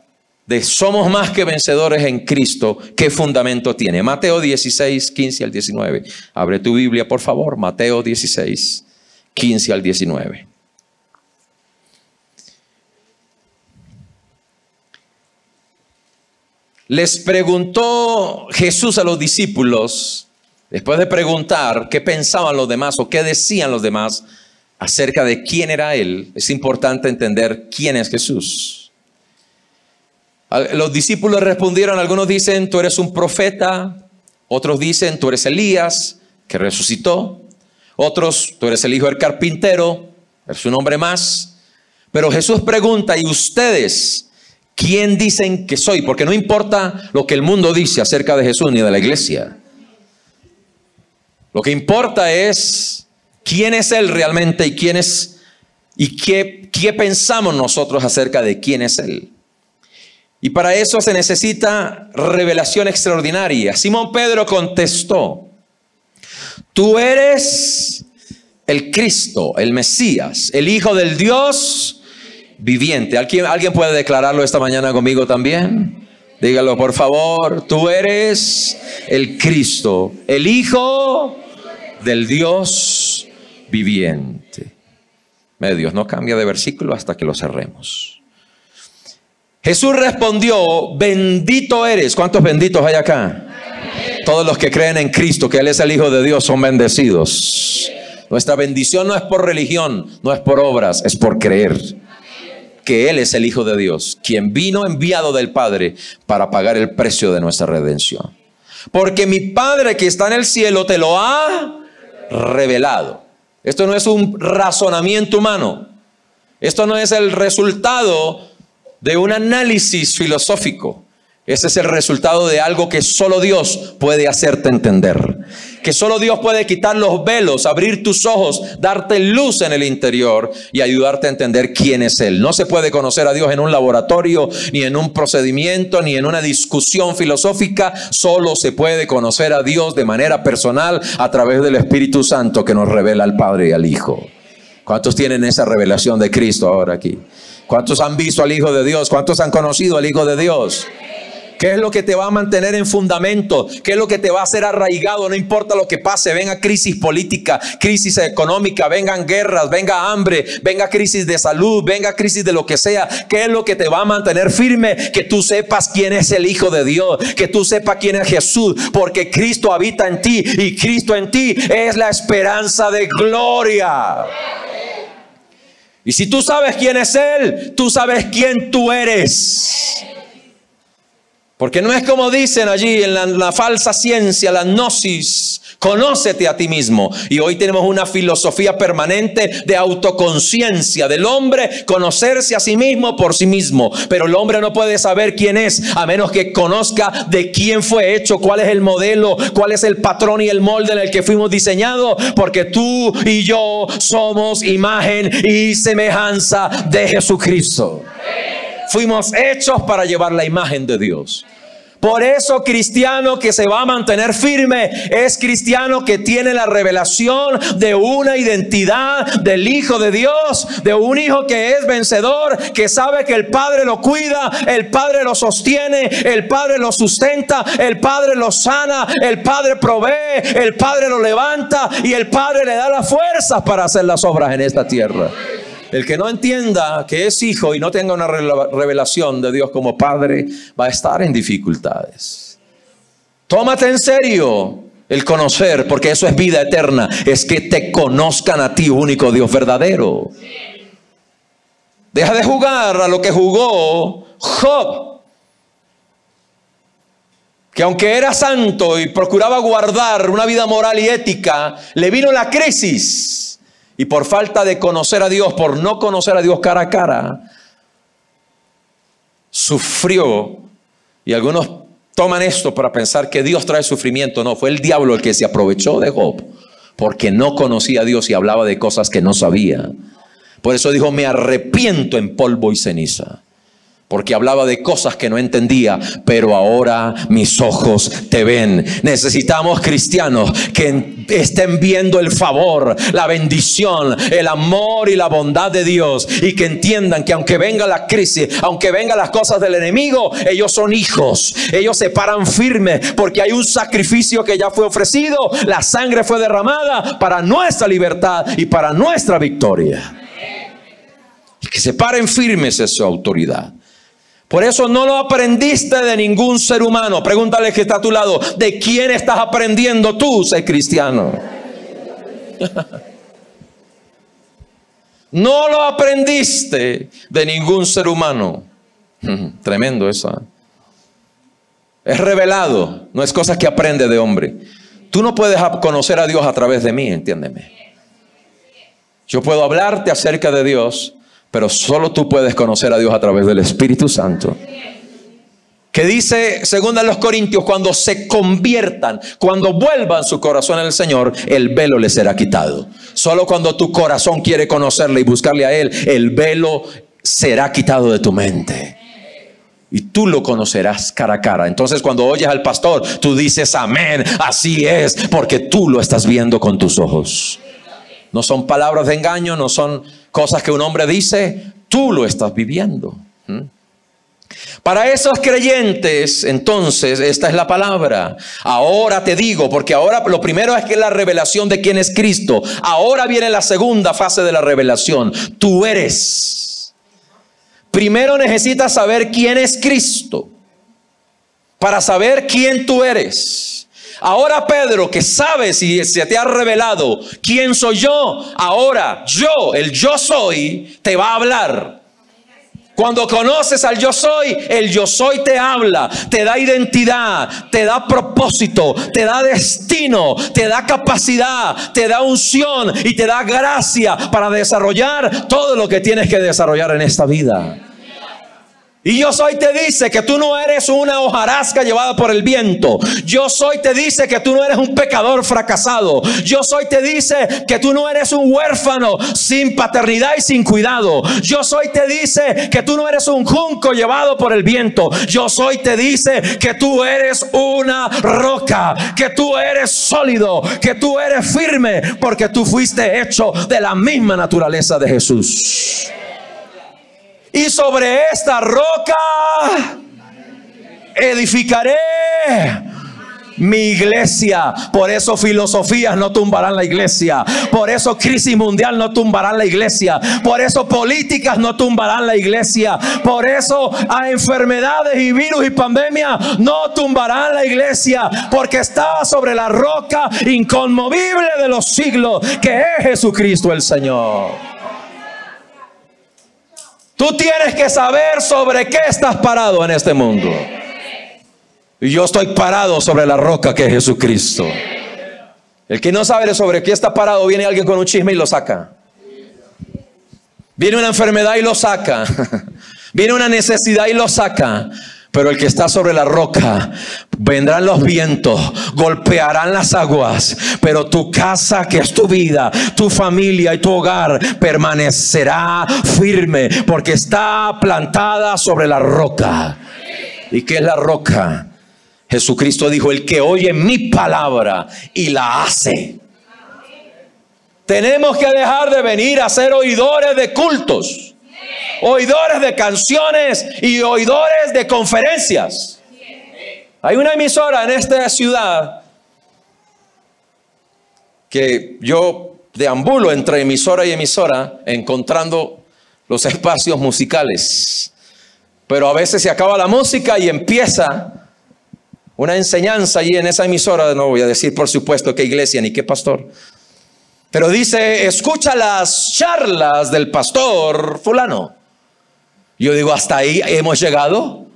de somos más que vencedores en Cristo, ¿qué fundamento tiene? Mateo 16, 15 al 19. Abre tu Biblia, por favor. Mateo 16, 15 al 19. Les preguntó Jesús a los discípulos, después de preguntar qué pensaban los demás o qué decían los demás acerca de quién era Él. Es importante entender quién es Jesús. Los discípulos respondieron, algunos dicen, tú eres un profeta. Otros dicen, tú eres Elías, que resucitó. Otros, tú eres el hijo del carpintero, es un hombre más. Pero Jesús pregunta, ¿y ustedes quién dicen que soy? Porque no importa lo que el mundo dice acerca de Jesús ni de la iglesia. Lo que importa es quién es Él realmente y quién es y qué pensamos nosotros acerca de quién es Él. Y para eso se necesita revelación extraordinaria. Simón Pedro contestó, tú eres el Cristo, el Mesías, el Hijo del Dios viviente. ¿Alguien puede declararlo esta mañana conmigo también? Dígalo por favor. Tú eres el Cristo, el Hijo del Dios viviente. Dios no cambia de versículo hasta que lo cerremos. Jesús respondió, bendito eres. ¿Cuántos benditos hay acá? Todos los que creen en Cristo, que Él es el Hijo de Dios, son bendecidos. Nuestra bendición no es por religión, no es por obras, es por creer que Él es el Hijo de Dios, quien vino enviado del Padre para pagar el precio de nuestra redención. Porque mi Padre que está en el cielo te lo ha revelado. Esto no es un razonamiento humano. Esto no es el resultado de un análisis filosófico. Ese es el resultado de algo que solo Dios puede hacerte entender. Que solo Dios puede quitar los velos, abrir tus ojos, darte luz en el interior y ayudarte a entender quién es Él. No se puede conocer a Dios en un laboratorio, ni en un procedimiento, ni en una discusión filosófica. Solo se puede conocer a Dios de manera personal a través del Espíritu Santo que nos revela al Padre y al Hijo. ¿Cuántos tienen esa revelación de Cristo ahora aquí? ¿Cuántos han visto al Hijo de Dios? ¿Cuántos han conocido al Hijo de Dios? ¿Qué es lo que te va a mantener en fundamento? ¿Qué es lo que te va a hacer arraigado? No importa lo que pase, venga crisis política, crisis económica, vengan guerras, venga hambre, venga crisis de salud, venga crisis de lo que sea. ¿Qué es lo que te va a mantener firme? Que tú sepas quién es el Hijo de Dios, que tú sepas quién es Jesús, porque Cristo habita en ti y Cristo en ti es la esperanza de gloria. Y si tú sabes quién es Él, tú sabes quién tú eres. Porque no es como dicen allí en la falsa ciencia, la gnosis, Conócete a ti mismo. Y hoy tenemos una filosofía permanente de autoconciencia del hombre, conocerse a sí mismo por sí mismo. Pero el hombre no puede saber quién es a menos que conozca de quién fue hecho, cuál es el modelo, cuál es el patrón y el molde en el que fuimos diseñados. Porque tú y yo somos imagen y semejanza de Jesucristo. Fuimos hechos para llevar la imagen de Dios. Por eso cristiano que se va a mantener firme es cristiano que tiene la revelación de una identidad del Hijo de Dios, de un hijo que es vencedor, que sabe que el Padre lo cuida, el Padre lo sostiene, el Padre lo sustenta, el Padre lo sana, el Padre provee, el Padre lo levanta y el Padre le da las fuerzas para hacer las obras en esta tierra. El que no entienda que es hijo y no tenga una revelación de Dios como Padre va a estar en dificultades. Tómate en serio el conocer, porque eso es vida eterna. Es que te conozcan a ti, único Dios verdadero. Deja de jugar a lo que jugó Job, que aunque era santo y procuraba guardar una vida moral y ética, le vino la crisis. Y por falta de conocer a Dios, por no conocer a Dios cara a cara, sufrió. Y algunos toman esto para pensar que Dios trae sufrimiento. No, fue el diablo el que se aprovechó de Job, porque no conocía a Dios y hablaba de cosas que no sabía. Por eso dijo, me arrepiento en polvo y ceniza. Porque hablaba de cosas que no entendía, pero ahora mis ojos te ven. Necesitamos cristianos que estén viendo el favor, la bendición, el amor y la bondad de Dios. Y que entiendan que aunque venga la crisis, aunque vengan las cosas del enemigo, ellos son hijos. Ellos se paran firmes porque hay un sacrificio que ya fue ofrecido. La sangre fue derramada para nuestra libertad y para nuestra victoria. Y que se paren firmes en su autoridad. Por eso no lo aprendiste de ningún ser humano. Pregúntale que está a tu lado, ¿de quién estás aprendiendo tú ser cristiano? No lo aprendiste de ningún ser humano. Tremendo eso. Es revelado, no es cosa que aprende de hombre. Tú no puedes conocer a Dios a través de mí, entiéndeme. Yo puedo hablarte acerca de Dios, pero solo tú puedes conocer a Dios a través del Espíritu Santo. Que dice, según los Corintios, cuando se conviertan, cuando vuelvan su corazón al Señor, el velo les será quitado. Solo cuando tu corazón quiere conocerle y buscarle a Él, el velo será quitado de tu mente. Y tú lo conocerás cara a cara. Entonces cuando oyes al pastor, tú dices amén, así es, porque tú lo estás viendo con tus ojos. No son palabras de engaño, no son cosas que un hombre dice, tú lo estás viviendo. Para esos creyentes, entonces, esta es la palabra. Ahora te digo, porque ahora lo primero es que la revelación de quién es Cristo. Ahora viene la segunda fase de la revelación. Tú eres. Primero necesitas saber quién es Cristo, para saber quién tú eres. Ahora Pedro, que sabes y se te ha revelado quién soy yo, ahora yo, el yo soy, te va a hablar. Cuando conoces al yo soy, el yo soy te habla, te da identidad, te da propósito, te da destino, te da capacidad, te da unción y te da gracia para desarrollar todo lo que tienes que desarrollar en esta vida. Y yo soy te dice que tú no eres una hojarasca llevada por el viento. Yo soy te dice que tú no eres un pecador fracasado. Yo soy te dice que tú no eres un huérfano sin paternidad y sin cuidado. Yo soy te dice que tú no eres un junco llevado por el viento. Yo soy te dice que tú eres una roca, que tú eres sólido, que tú eres firme, porque tú fuiste hecho de la misma naturaleza de Jesús. Y sobre esta roca edificaré mi iglesia. Por eso filosofías no tumbarán la iglesia. Por eso crisis mundial no tumbarán la iglesia. Por eso políticas no tumbarán la iglesia. Por eso a enfermedades y virus y pandemia no tumbarán la iglesia. Porque está sobre la roca inconmovible de los siglos, que es Jesucristo el Señor. Tú tienes que saber sobre qué estás parado en este mundo. Y yo estoy parado sobre la roca que es Jesucristo. El que no sabe sobre qué está parado, viene alguien con un chisme y lo saca. Viene una enfermedad y lo saca. Viene una necesidad y lo saca. Pero el que está sobre la roca, vendrán los vientos, golpearán las aguas, pero tu casa, que es tu vida, tu familia y tu hogar, permanecerá firme, porque está plantada sobre la roca. ¿Y qué es la roca? Jesucristo dijo: el que oye mi palabra y la hace. Tenemos que dejar de venir a ser oidores de cultos, oidores de canciones y oidores de conferencias. Hay una emisora en esta ciudad que yo deambulo entre emisora y emisora encontrando los espacios musicales, pero a veces se acaba la música y empieza una enseñanza allí en esa emisora. No voy a decir por supuesto qué iglesia ni qué pastor, pero dice: escucha las charlas del pastor fulano. Yo digo: hasta ahí hemos llegado,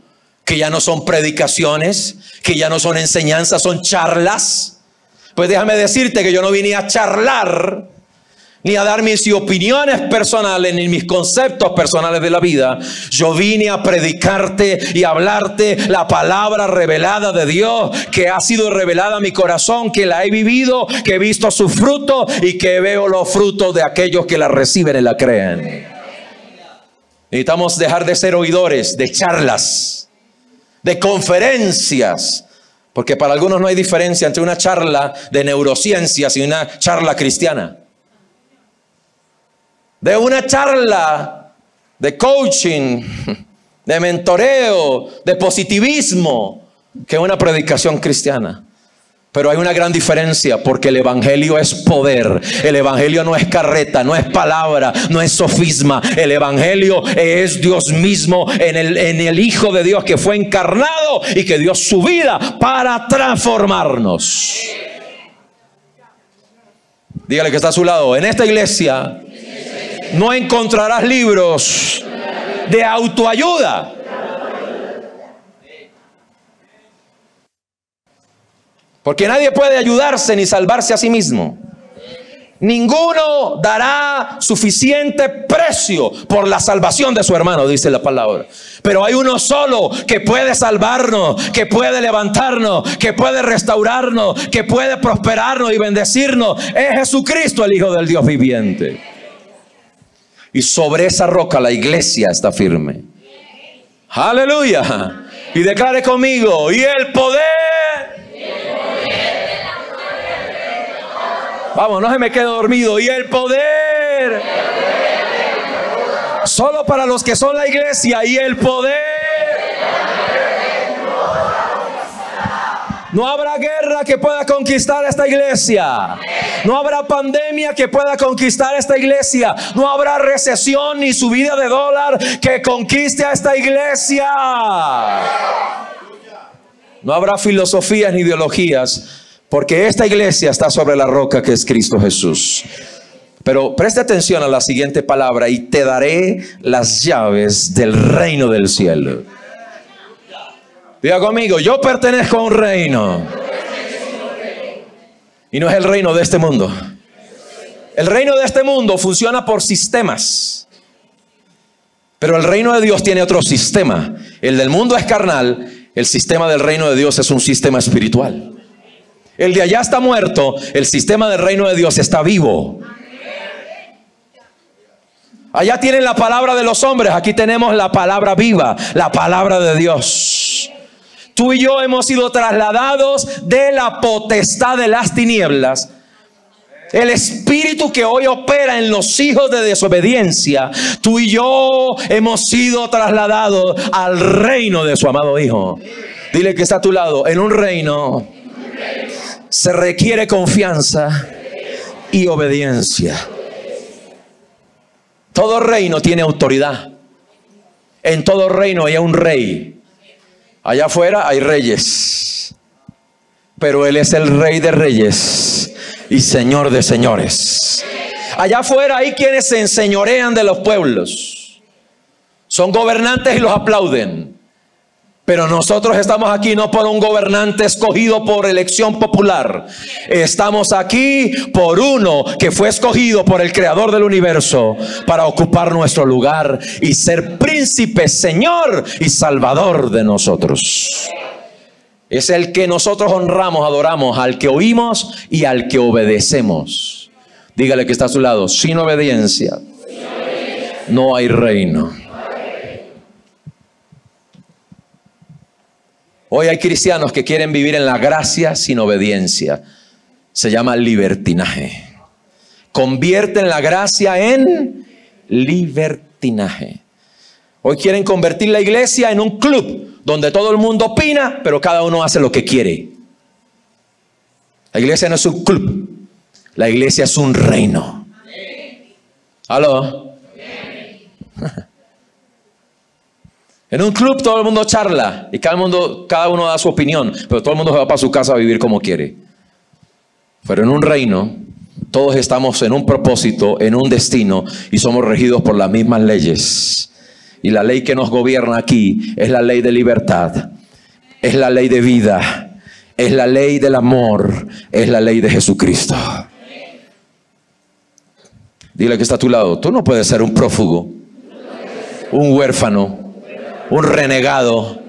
que ya no son predicaciones, que ya no son enseñanzas, son charlas. Pues déjame decirte que yo no vine a charlar, ni a dar mis opiniones personales, ni mis conceptos personales de la vida. Yo vine a predicarte y hablarte la palabra revelada de Dios, que ha sido revelada a mi corazón, que la he vivido, que he visto su fruto y que veo los frutos de aquellos que la reciben y la creen. Necesitamos dejar de ser oidores de charlas, de conferencias, porque para algunos no hay diferencia entre una charla de neurociencias y una charla cristiana. De una charla de coaching, de mentoreo, de positivismo, que una predicación cristiana. Pero hay una gran diferencia, porque el evangelio es poder. El evangelio no es carreta, no es palabra, no es sofisma. El evangelio es Dios mismo en el Hijo de Dios, que fue encarnado y que dio su vida para transformarnos. Dígale que está a su lado: en esta iglesia no encontrarás libros de autoayuda. Porque nadie puede ayudarse ni salvarse a sí mismo. Ninguno dará suficiente precio por la salvación de su hermano, dice la palabra. Pero hay uno solo que puede salvarnos, que puede levantarnos, que puede restaurarnos, que puede prosperarnos y bendecirnos. Es Jesucristo, el Hijo del Dios viviente. Y sobre esa roca la iglesia está firme. Aleluya. Y declare conmigo: y el poder. Vamos, no se me quede dormido. Y el poder. Solo para los que son la iglesia. Y el poder. No habrá guerra que pueda conquistar esta iglesia. No habrá pandemia que pueda conquistar esta iglesia. No habrá recesión ni subida de dólar que conquiste a esta iglesia. No habrá filosofías ni ideologías, porque esta iglesia está sobre la roca, que es Cristo Jesús. Pero preste atención a la siguiente palabra: y te daré las llaves del reino del cielo. Diga conmigo: yo pertenezco a un reino. Y no es el reino de este mundo. El reino de este mundo funciona por sistemas, pero el reino de Dios tiene otro sistema. El del mundo es carnal. El sistema del reino de Dios es un sistema espiritual. El de allá está muerto. El sistema del reino de Dios está vivo. Allá tienen la palabra de los hombres. Aquí tenemos la palabra viva, la palabra de Dios. Tú y yo hemos sido trasladados de la potestad de las tinieblas. El espíritu que hoy opera en los hijos de desobediencia, tú y yo hemos sido trasladados al reino de su amado Hijo. Dile que está a tu lado: en un reino se requiere confianza y obediencia. Todo reino tiene autoridad. En todo reino hay un rey. Allá afuera hay reyes, pero Él es el Rey de reyes y Señor de señores. Allá afuera hay quienes se enseñorean de los pueblos. Son gobernantes y los aplauden. Pero nosotros estamos aquí no por un gobernante escogido por elección popular. Estamos aquí por uno que fue escogido por el creador del universo para ocupar nuestro lugar y ser príncipe, señor y salvador de nosotros. Es el que nosotros honramos, adoramos, al que oímos y al que obedecemos. Dígale que está a su lado: sin obediencia no hay reino. Hoy hay cristianos que quieren vivir en la gracia sin obediencia. Se llama libertinaje. Convierten la gracia en libertinaje. Hoy quieren convertir la iglesia en un club donde todo el mundo opina, pero cada uno hace lo que quiere. La iglesia no es un club. La iglesia es un reino. ¿Aló? En un club todo el mundo charla y cada uno da su opinión, pero todo el mundo se va para su casa a vivir como quiere. Pero en un reino todos estamos en un propósito, en un destino, y somos regidos por las mismas leyes. Y la ley que nos gobierna aquí es la ley de libertad, es la ley de vida, es la ley del amor, es la ley de Jesucristo. Dile que está a tu lado: tú no puedes ser un prófugo, un huérfano, un renegado.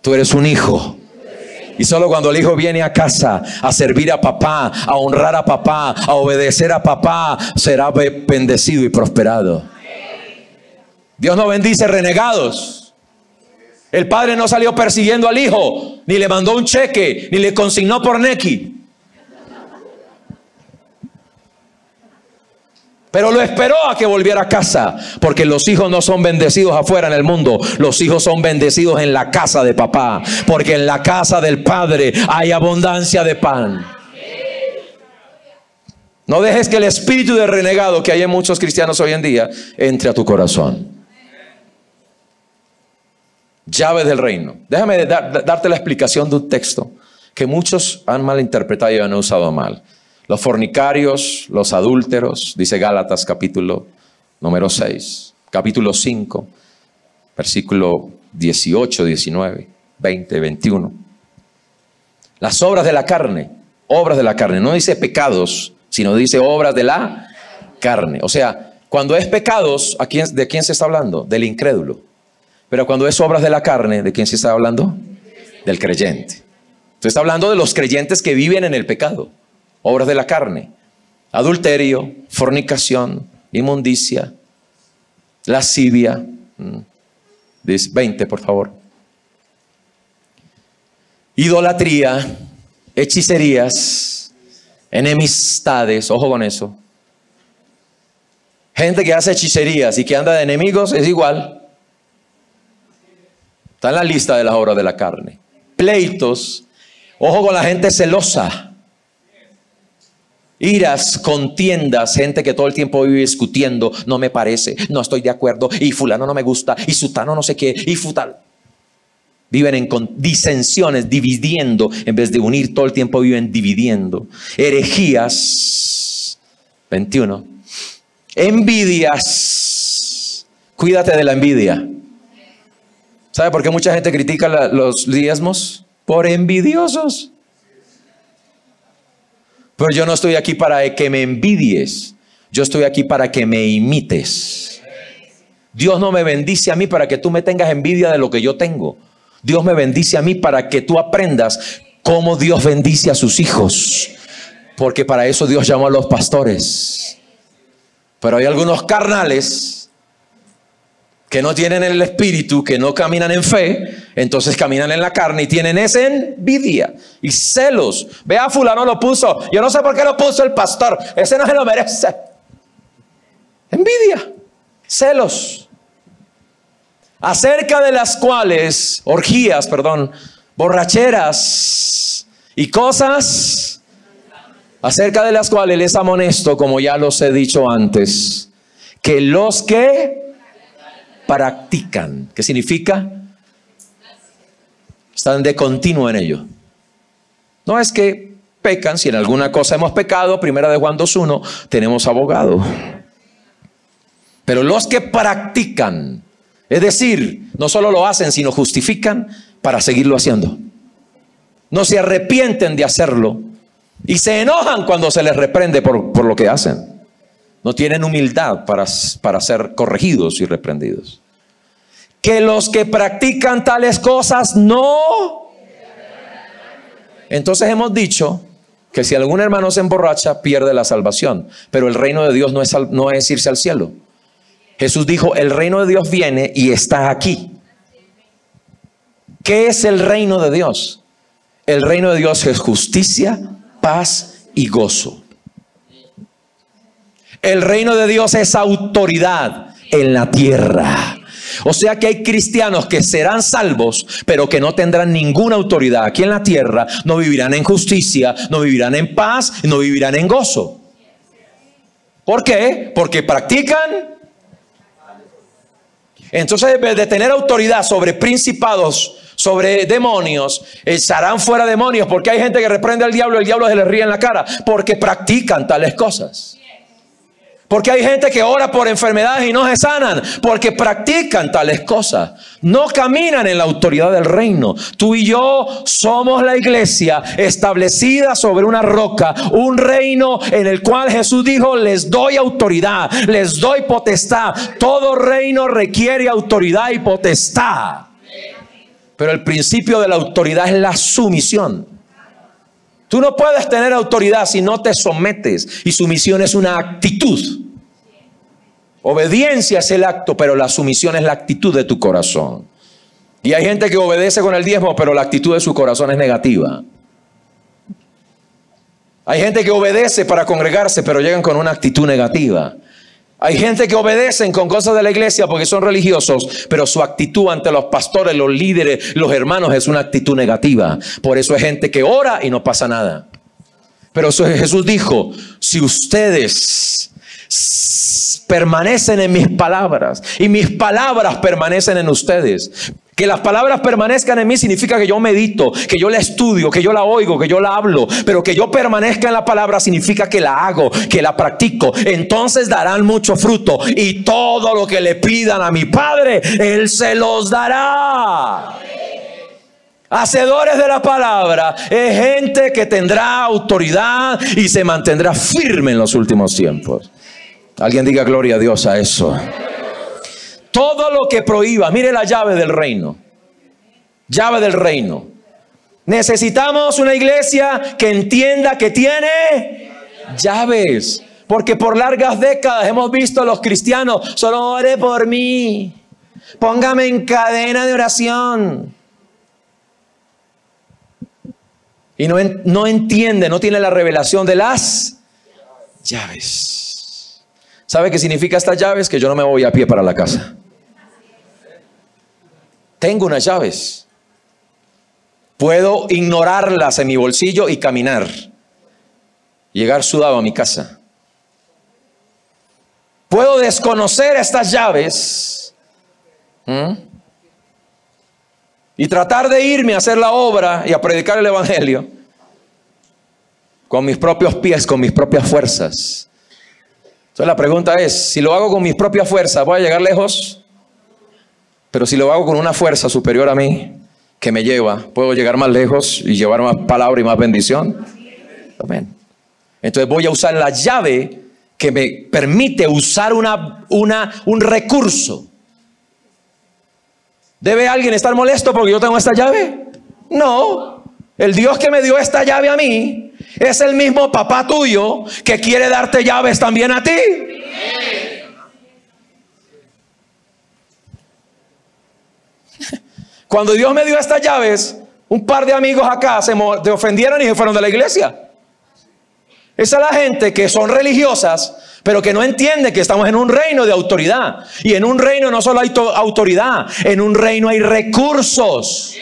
Tú eres un hijo. Y solo cuando el hijo viene a casa a servir a papá, a honrar a papá, a obedecer a papá, será bendecido y prosperado. Dios no bendice renegados. El padre no salió persiguiendo al hijo, ni le mandó un cheque, ni le consignó por Nequi. Pero lo esperó a que volviera a casa, porque los hijos no son bendecidos afuera en el mundo. Los hijos son bendecidos en la casa de papá, porque en la casa del Padre hay abundancia de pan. No dejes que el espíritu de renegado que hay en muchos cristianos hoy en día entre a tu corazón. Llaves del reino. Déjame darte la explicación de un texto que muchos han malinterpretado y han usado mal. Los fornicarios, los adúlteros, dice Gálatas capítulo número 6, capítulo 5, versículo 18, 19, 20, 21. Las obras de la carne, no dice pecados, sino dice obras de la carne. O sea, cuando es pecados, ¿de quién se está hablando? Del incrédulo. Pero cuando es obras de la carne, ¿de quién se está hablando? Del creyente. Entonces está hablando de los creyentes que viven en el pecado. Obras de la carne: adulterio, fornicación, inmundicia, lascivia. 20, por favor. Idolatría, hechicerías, enemistades. Ojo con eso. Gente que hace hechicerías y que anda de enemigos es igual. Está en la lista de las obras de la carne. Pleitos. Ojo con la gente celosa. Iras, contiendas, gente que todo el tiempo vive discutiendo: no me parece, no estoy de acuerdo, y fulano no me gusta, y sutano no sé qué, y futal. Viven en disensiones, dividiendo, en vez de unir, todo el tiempo viven dividiendo. Herejías, 21. Envidias. Cuídate de la envidia. ¿Sabe por qué mucha gente critica los diezmos? Por envidiosos. Pero yo no estoy aquí para que me envidies. Yo estoy aquí para que me imites. Dios no me bendice a mí para que tú me tengas envidia de lo que yo tengo. Dios me bendice a mí para que tú aprendas cómo Dios bendice a sus hijos. Porque para eso Dios llamó a los pastores. Pero hay algunos carnales que no tienen el espíritu, que no caminan en fe, entonces caminan en la carne y tienen esa envidia y celos. Ve, a fulano lo puso, yo no sé por qué lo puso el pastor, ese no se lo merece. Envidia, celos, acerca de las cuales, borracheras y cosas acerca de las cuales les amonesto, como ya los he dicho antes, que los que practican. ¿Qué significa? Están de continuo en ello. No es que pecan, si en alguna cosa hemos pecado, 1 Juan 2:1, tenemos abogado. Pero los que practican Es decir, no solo lo hacen, sino justifican para seguirlo haciendo. No se arrepienten de hacerlo y se enojan cuando se les reprende por lo que hacen. No tienen humildad para ser corregidos y reprendidos. Que los que practican tales cosas no. Entonces hemos dicho que si algún hermano se emborracha, pierde la salvación. Pero el reino de Dios no es irse al cielo. Jesús dijo, el reino de Dios viene y está aquí. ¿Qué es el reino de Dios? El reino de Dios es justicia, paz y gozo. El reino de Dios es autoridad en la tierra. O sea que hay cristianos que serán salvos, pero que no tendrán ninguna autoridad aquí en la tierra. No vivirán en justicia, no vivirán en paz, no vivirán en gozo. ¿Por qué? Porque practican. Entonces, en vez de tener autoridad sobre principados, sobre demonios, echarán fuera demonios. Porque hay gente que reprende al diablo, el diablo se le ríe en la cara, porque practican tales cosas. Porque hay gente que ora por enfermedades y no se sanan, porque practican tales cosas. No caminan en la autoridad del reino. Tú y yo somos la iglesia establecida sobre una roca, un reino en el cual Jesús dijo, les doy autoridad, les doy potestad. Todo reino requiere autoridad y potestad. Pero el principio de la autoridad es la sumisión. Tú no puedes tener autoridad si no te sometes, y sumisión es una actitud. Obediencia es el acto, pero la sumisión es la actitud de tu corazón. Y hay gente que obedece con el diezmo, pero la actitud de su corazón es negativa. Hay gente que obedece para congregarse, pero llegan con una actitud negativa. Hay gente que obedecen con cosas de la iglesia porque son religiosos, pero su actitud ante los pastores, los líderes, los hermanos es una actitud negativa. Por eso hay gente que ora y no pasa nada. Pero Jesús dijo, si ustedes permanecen en mis palabras y mis palabras permanecen en ustedes. Que las palabras permanezcan en mí significa que yo medito, que yo la estudio, que yo la oigo, que yo la hablo. Pero que yo permanezca en la palabra significa que la hago, que la practico. Entonces darán mucho fruto, y todo lo que le pidan a mi Padre, Él se los dará. Hacedores de la palabra es gente que tendrá autoridad y se mantendrá firme en los últimos tiempos. Alguien diga gloria a Dios a eso. Todo lo que prohíba, mire la llave del reino. Llave del reino. Necesitamos una iglesia que entienda que tiene llaves. Porque por largas décadas hemos visto a los cristianos, solo ore por mí, póngame en cadena de oración. Y no entiende, no tiene la revelación de las llaves. ¿Sabe qué significa estas llaves? Que yo no me voy a pie para la casa. Tengo unas llaves. Puedo ignorarlas en mi bolsillo y caminar. Llegar sudado a mi casa. Puedo desconocer estas llaves. Y tratar de irme a hacer la obra y a predicar el evangelio con mis propios pies, con mis propias fuerzas. Entonces la pregunta es, si lo hago con mis propias fuerzas, ¿voy a llegar lejos? Pero si lo hago con una fuerza superior a mí, que me lleva, ¿puedo llegar más lejos y llevar más palabra y más bendición? Amén. Entonces voy a usar la llave que me permite usar un recurso. ¿Debe alguien estar molesto porque yo tengo esta llave? No. El Dios que me dio esta llave a mí es el mismo papá tuyo que quiere darte llaves también a ti. Cuando Dios me dio estas llaves, un par de amigos acá se ofendieron y se fueron de la iglesia. Esa es la gente que son religiosas, pero que no entiende que estamos en un reino de autoridad. Y en un reino no solo hay autoridad, en un reino hay recursos.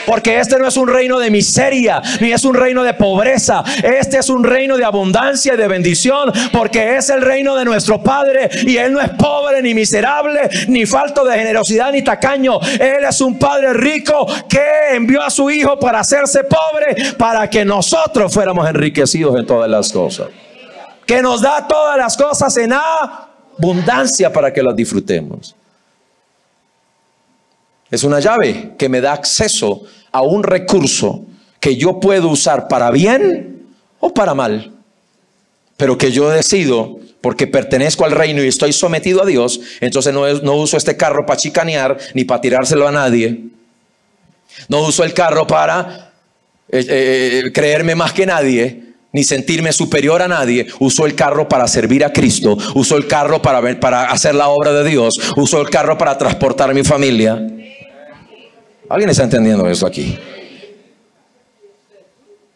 Porque este no es un reino de miseria, ni es un reino de pobreza. Este es un reino de abundancia y de bendición, porque es el reino de nuestro Padre. Y Él no es pobre, ni miserable, ni falto de generosidad, ni tacaño. Él es un Padre rico que envió a su Hijo para hacerse pobre, para que nosotros fuéramos enriquecidos en todas las cosas. Que nos da todas las cosas en abundancia para que las disfrutemos. Es una llave que me da acceso a un recurso que yo puedo usar para bien o para mal. Pero que yo decido, porque pertenezco al reino y estoy sometido a Dios, entonces no uso este carro para chicanear ni para tirárselo a nadie. No uso el carro para creerme más que nadie, ni sentirme superior a nadie. Uso el carro para servir a Cristo. Uso el carro para hacer la obra de Dios. Uso el carro para transportar a mi familia. ¿Alguien está entendiendo eso aquí?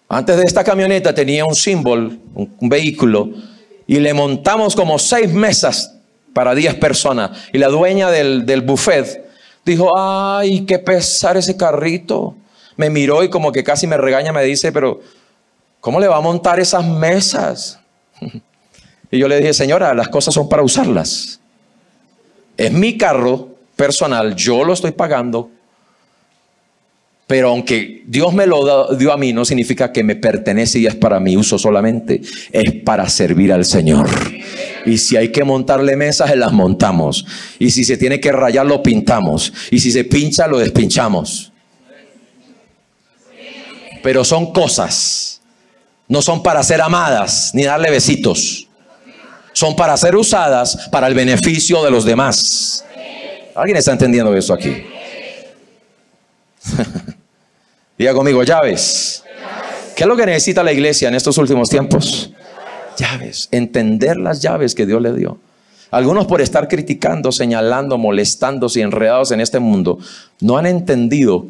Antes de esta camioneta tenía un símbolo, un vehículo, y le montamos como 6 mesas para 10 personas. Y la dueña del buffet dijo: ay, qué pesar ese carrito. Me miró y como que casi me regaña, me dice: pero ¿cómo le va a montar esas mesas? Y yo le dije: señora, las cosas son para usarlas. Es mi carro personal, yo lo estoy pagando. Pero aunque Dios me lo dio a mí, no significa que me pertenece y es para mi uso solamente. Es para servir al Señor. Y si hay que montarle mesas, las montamos. Y si se tiene que rayar, lo pintamos. Y si se pincha, lo despinchamos. Pero son cosas. No son para ser amadas ni darle besitos. Son para ser usadas para el beneficio de los demás. ¿Alguien está entendiendo eso aquí? Diga conmigo: llaves. ¿Qué es lo que necesita la iglesia en estos últimos tiempos? Llaves. Entender las llaves que Dios le dio. Algunos, por estar criticando, señalando, molestándose y enredados en este mundo, no han entendido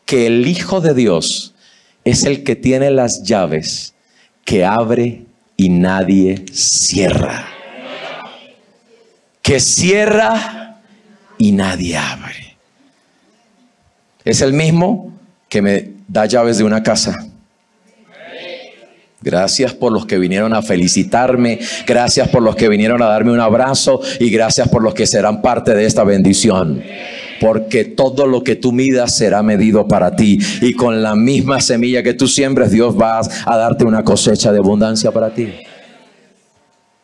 que el Hijo de Dios es el que tiene las llaves que abre y nadie cierra. Que cierra y nadie abre. Es el mismo que me da llaves de una casa. Gracias por los que vinieron a felicitarme. Gracias por los que vinieron a darme un abrazo. Y gracias por los que serán parte de esta bendición. Porque todo lo que tú midas será medido para ti. Y con la misma semilla que tú siembres, Dios va a darte una cosecha de abundancia para ti.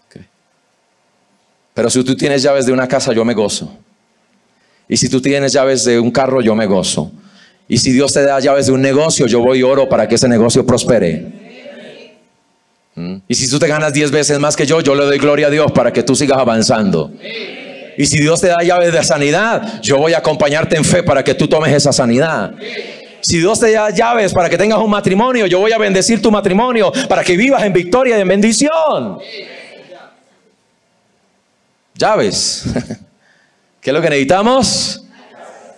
Okay. Pero si tú tienes llaves de una casa, yo me gozo. Y si tú tienes llaves de un carro, yo me gozo. Y si Dios te da llaves de un negocio, yo voy y oro para que ese negocio prospere. Y si tú te ganas 10 veces más que yo le doy gloria a Dios para que tú sigas avanzando. Y si Dios te da llaves de sanidad, yo voy a acompañarte en fe para que tú tomes esa sanidad. Si Dios te da llaves para que tengas un matrimonio, yo voy a bendecir tu matrimonio para que vivas en victoria y en bendición. Llaves. ¿Qué es lo que necesitamos?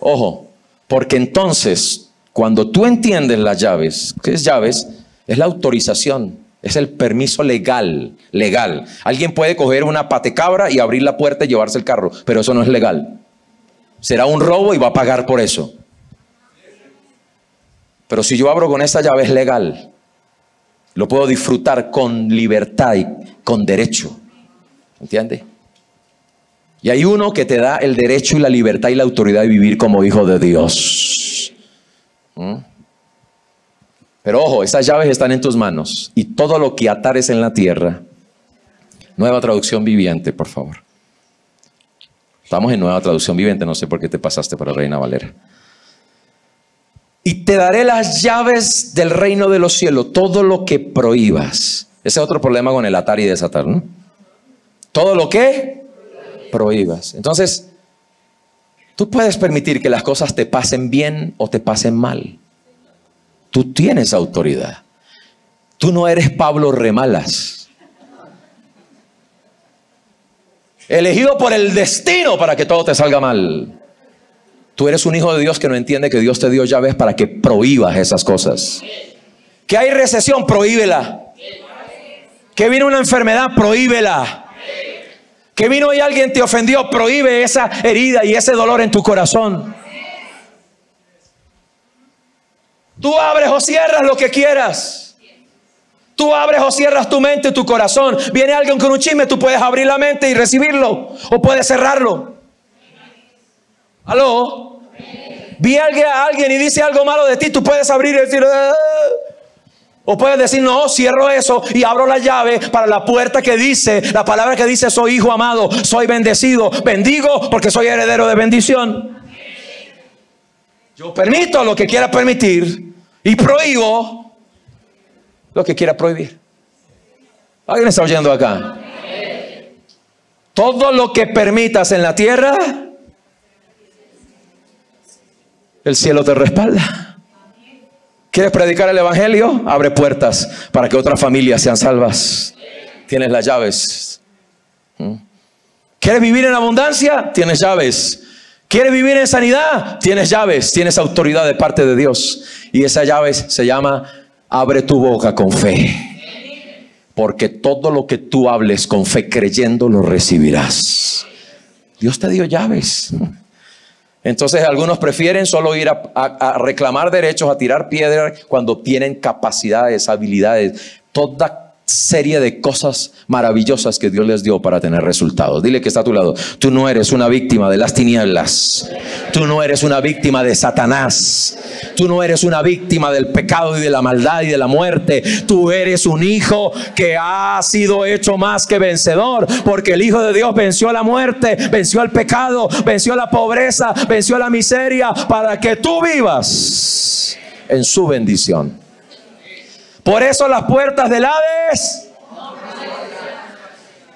Ojo. Porque entonces, cuando tú entiendes las llaves, ¿qué es llaves? Es la autorización, es el permiso legal. Alguien puede coger una patecabra y abrir la puerta y llevarse el carro, pero eso no es legal. Será un robo y va a pagar por eso. Pero si yo abro con esta llave, es legal. Lo puedo disfrutar con libertad y con derecho. ¿Entiende? Y hay uno que te da el derecho y la libertad y la autoridad de vivir como hijo de Dios. Pero ojo, esas llaves están en tus manos. Y todo lo que atares en la tierra. Nueva traducción viviente, por favor. Estamos en Nueva traducción viviente. No sé por qué te pasaste para Reina Valera. Y te daré las llaves del reino de los cielos. Todo lo que prohíbas. Ese es otro problema con el atar y desatar, ¿no? Todo lo que prohíbas. Entonces, tú puedes permitir que las cosas te pasen bien o te pasen mal. Tú tienes autoridad. Tú no eres Pablo Remalas, elegido por el destino para que todo te salga mal. Tú eres un hijo de Dios que no entiende que Dios te dio llaves para que prohíbas esas cosas. Que hay recesión, prohíbela. Que viene una enfermedad, prohíbela. Que vino y alguien te ofendió, prohíbe esa herida y ese dolor en tu corazón. Tú abres o cierras lo que quieras. Tú abres o cierras tu mente y tu corazón. Viene alguien con un chisme, tú puedes abrir la mente y recibirlo, o puedes cerrarlo. ¿Aló? Vi a alguien y dice algo malo de ti, tú puedes abrir y decir o puedes decir: no, cierro eso y abro la llave para la puerta que dice, la palabra que dice: soy hijo amado, soy bendecido, bendigo porque soy heredero de bendición. Yo permito lo que quiera permitir y prohíbo lo que quiera prohibir. ¿Alguien está oyendo acá? Todo lo que permitas en la tierra, el cielo te respalda. ¿Quieres predicar el evangelio? Abre puertas para que otras familias sean salvas. Tienes las llaves. ¿Quieres vivir en abundancia? Tienes llaves. ¿Quieres vivir en sanidad? Tienes llaves. Tienes autoridad de parte de Dios. Y esa llave se llama: abre tu boca con fe. Porque todo lo que tú hables con fe creyendo lo recibirás. Dios te dio llaves. Entonces algunos prefieren solo ir a reclamar derechos, a tirar piedras, cuando tienen capacidades, habilidades, toda serie de cosas maravillosas que Dios les dio para tener resultados. Dile que está a tu lado: tú no eres una víctima de las tinieblas. Tú no eres una víctima de Satanás. Tú no eres una víctima del pecado y de la maldad y de la muerte. Tú eres un hijo que ha sido hecho más que vencedor, porque el Hijo de Dios venció la muerte, venció el pecado, venció la pobreza, venció la miseria, para que tú vivas en su bendición. Por eso las puertas del Hades,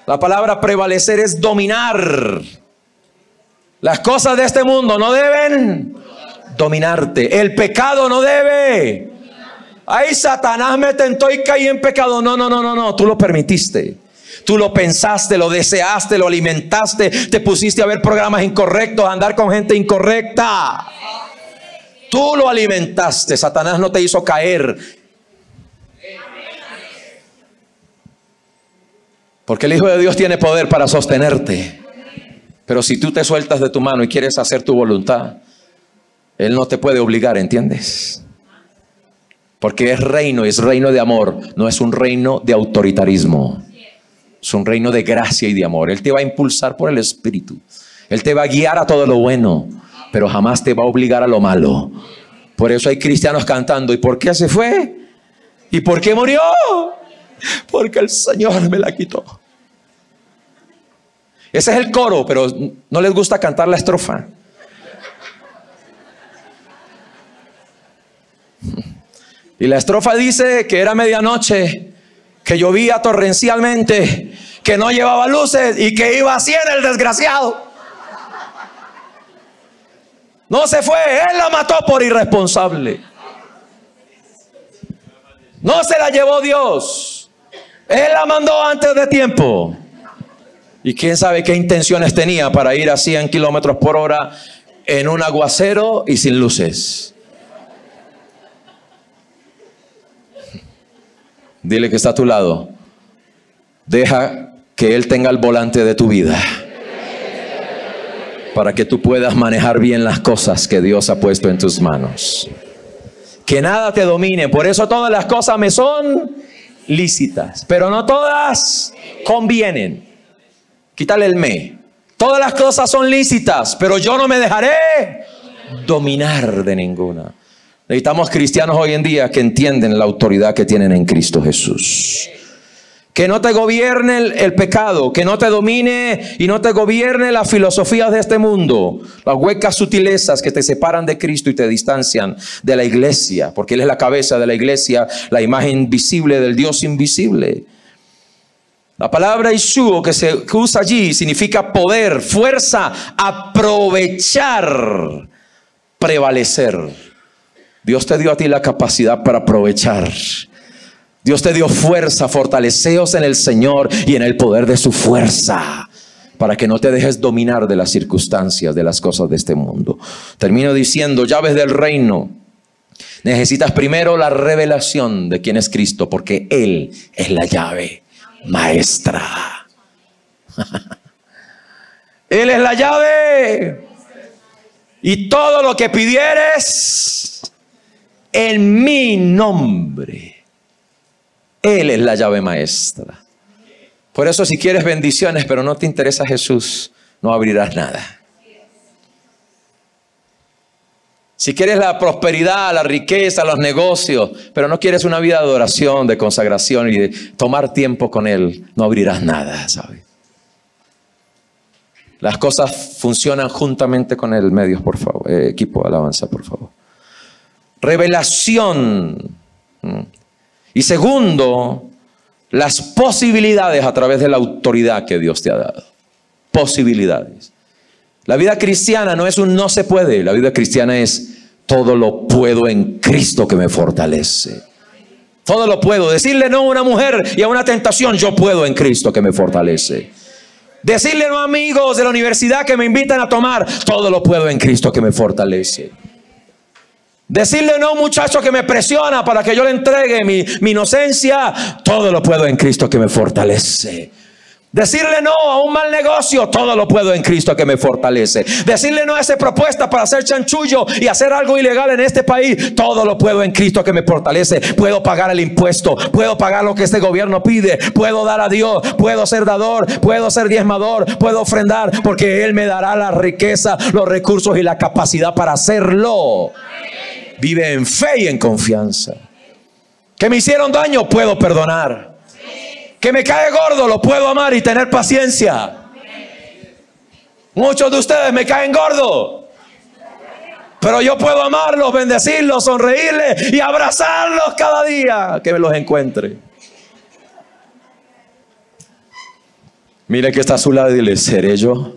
la palabra prevalecer es dominar. Las cosas de este mundo no deben dominarte. El pecado no debe. Ay, Satanás me tentó y caí en pecado. No. Tú lo permitiste. Tú lo pensaste, lo deseaste, lo alimentaste. Te pusiste a ver programas incorrectos, a andar con gente incorrecta. Tú lo alimentaste. Satanás no te hizo caer. Porque el Hijo de Dios tiene poder para sostenerte. Pero si tú te sueltas de tu mano y quieres hacer tu voluntad, Él no te puede obligar, ¿entiendes? Porque es reino de amor. No es un reino de autoritarismo. Es un reino de gracia y de amor. Él te va a impulsar por el Espíritu. Él te va a guiar a todo lo bueno, pero jamás te va a obligar a lo malo. Por eso hay cristianos cantando: ¿y por qué se fue? ¿Y por qué murió? Porque el Señor me la quitó. Ese es el coro, pero no les gusta cantar la estrofa. Y la estrofa dice que era medianoche, que llovía torrencialmente, que no llevaba luces y que iba a 100 el desgraciado. No se fue, Él la mató por irresponsable. No se la llevó Dios, Él la mandó antes de tiempo. Y quién sabe qué intenciones tenía para ir a 100 kilómetros por hora en un aguacero y sin luces. Dile que está a tu lado: deja que Él tenga el volante de tu vida, para que tú puedas manejar bien las cosas que Dios ha puesto en tus manos. Que nada te domine. Por eso todas las cosas me son lícitas, pero no todas convienen. Quítale el me. Todas las cosas son lícitas, pero yo no me dejaré dominar de ninguna. Necesitamos cristianos hoy en día que entienden la autoridad que tienen en Cristo Jesús. Que no te gobierne el pecado, que no te domine y no te gobierne las filosofías de este mundo, las huecas sutilezas que te separan de Cristo y te distancian de la iglesia, porque Él es la cabeza de la iglesia, la imagen visible del Dios invisible. La palabra Yeshua que se usa allí significa poder, fuerza, aprovechar, prevalecer. Dios te dio a ti la capacidad para aprovechar. Dios te dio fuerza. Fortaleceos en el Señor y en el poder de su fuerza, para que no te dejes dominar de las circunstancias, de las cosas de este mundo. Termino diciendo: llaves del reino. Necesitas primero la revelación de quién es Cristo, porque Él es la llave maestra. Él es la llave. Y todo lo que pidieres en mi nombre, Él es la llave maestra. Por eso, si quieres bendiciones pero no te interesa Jesús, no abrirás nada. Si quieres la prosperidad, la riqueza, los negocios, pero no quieres una vida de adoración, de consagración y de tomar tiempo con Él, no abrirás nada, ¿sabes? Las cosas funcionan juntamente con el medio, por favor. Equipo de alabanza, por favor. Revelación. Y segundo, las posibilidades a través de la autoridad que Dios te ha dado. Posibilidades. La vida cristiana no es un no se puede. La vida cristiana es todo lo puedo en Cristo que me fortalece. Todo lo puedo. Decirle no a una mujer y a una tentación, yo puedo en Cristo que me fortalece. Decirle no a amigos de la universidad que me invitan a tomar, todo lo puedo en Cristo que me fortalece. Decirle no a un muchacho que me presiona para que yo le entregue mi inocencia, todo lo puedo en Cristo que me fortalece. Decirle no a un mal negocio, todo lo puedo en Cristo que me fortalece. Decirle no a esa propuesta para hacer chanchullo y hacer algo ilegal en este país, todo lo puedo en Cristo que me fortalece. Puedo pagar el impuesto, puedo pagar lo que este gobierno pide, puedo dar a Dios, puedo ser dador, puedo ser diezmador, puedo ofrendar, porque Él me dará la riqueza, los recursos y la capacidad para hacerlo. Vive en fe y en confianza. Que me hicieron daño, puedo perdonar. Que me cae gordo, lo puedo amar y tener paciencia. Muchos de ustedes me caen gordo, pero yo puedo amarlos, bendecirlos, sonreírles y abrazarlos cada día que me los encuentre. Mire que está a su lado y dile, ¿seré yo?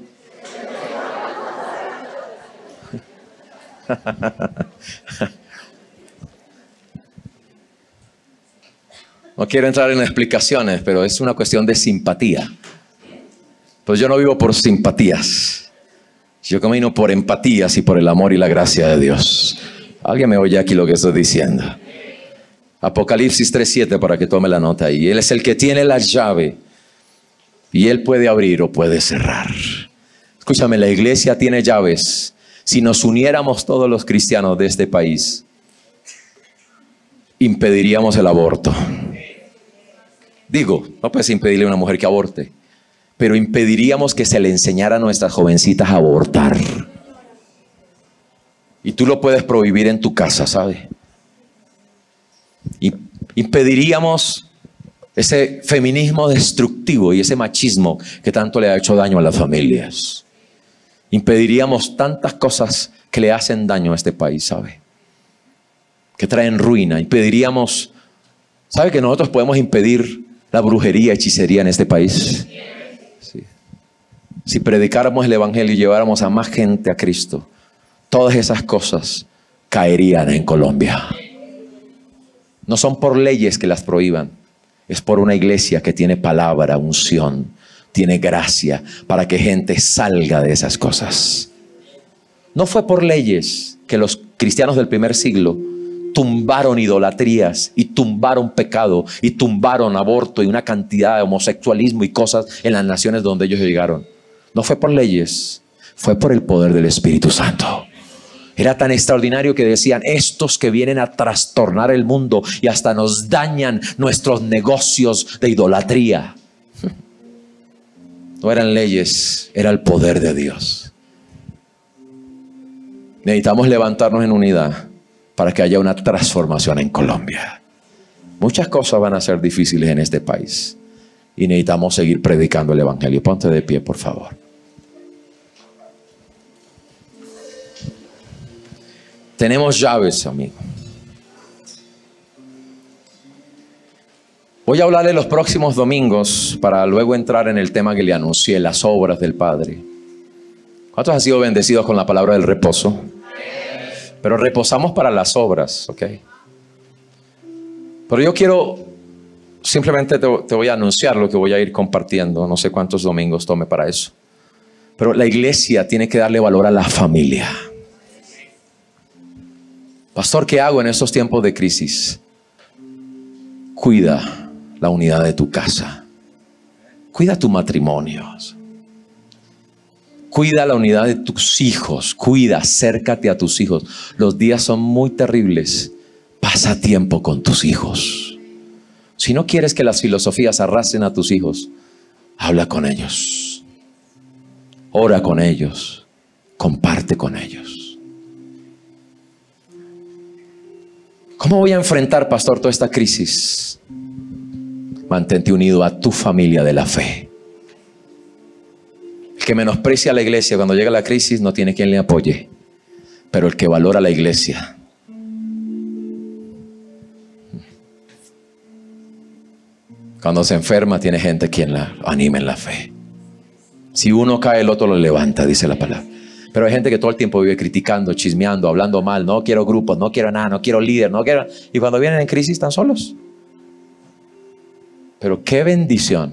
No quiero entrar en explicaciones, pero es una cuestión de simpatía. Pues yo no vivo por simpatías. Yo camino por empatías y por el amor y la gracia de Dios. ¿Alguien me oye aquí lo que estoy diciendo? Apocalipsis 3:7 para que tome la nota ahí. Él es el que tiene la llave y Él puede abrir o puede cerrar. Escúchame, la iglesia tiene llaves. Si nos uniéramos todos los cristianos de este país, impediríamos el aborto. Digo, no puedes impedirle a una mujer que aborte, pero impediríamos que se le enseñara a nuestras jovencitas a abortar. Y tú lo puedes prohibir en tu casa, ¿sabes? Impediríamos ese feminismo destructivo y ese machismo que tanto le ha hecho daño a las familias. Impediríamos tantas cosas que le hacen daño a este país, ¿sabe? Que traen ruina. Impediríamos, ¿sabe que nosotros podemos impedir la brujería, hechicería en este país? Sí. Si predicáramos el evangelio y lleváramos a más gente a Cristo, todas esas cosas caerían en Colombia. No son por leyes que las prohíban, es por una iglesia que tiene palabra, unción, tiene gracia para que gente salga de esas cosas. No fue por leyes que los cristianos del primer siglo tumbaron idolatrías y tumbaron pecado y tumbaron aborto y una cantidad de homosexualismo y cosas en las naciones donde ellos llegaron. No fue por leyes, fue por el poder del Espíritu Santo. Era tan extraordinario que decían, estos que vienen a trastornar el mundo y hasta nos dañan nuestros negocios de idolatría. No eran leyes, era el poder de Dios. Necesitamos levantarnos en unidad para que haya una transformación en Colombia. Muchas cosas van a ser difíciles en este país y necesitamos seguir predicando el evangelio. Ponte de pie, por favor. Tenemos llaves, amigo. Voy a hablarle los próximos domingos para luego entrar en el tema que le anuncié, las obras del Padre. ¿Cuántos han sido bendecidos con la palabra del reposo? Pero reposamos para las obras, ¿ok? Pero yo quiero, simplemente te voy a anunciar lo que voy a ir compartiendo. No sé cuántos domingos tome para eso. Pero la iglesia tiene que darle valor a la familia. Pastor, ¿qué hago en estos tiempos de crisis? Cuida la unidad de tu casa. Cuida tu matrimonio. Cuida la unidad de tus hijos. Cuida, acércate a tus hijos. Los días son muy terribles. Pasa tiempo con tus hijos. Si no quieres que las filosofías arrasen a tus hijos, habla con ellos. Ora con ellos. Comparte con ellos. ¿Cómo voy a enfrentar, pastor, toda esta crisis? Mantente unido a tu familia de la fe. El que menosprecia a la iglesia cuando llega la crisis no tiene quien le apoye. Pero el que valora a la iglesia, cuando se enferma, tiene gente quien la anima en la fe. Si uno cae, el otro lo levanta, dice la palabra. Pero hay gente que todo el tiempo vive criticando, chismeando, hablando mal. No quiero grupos, no quiero nada, no quiero líder, no quiero... Y cuando vienen en crisis están solos. Pero qué bendición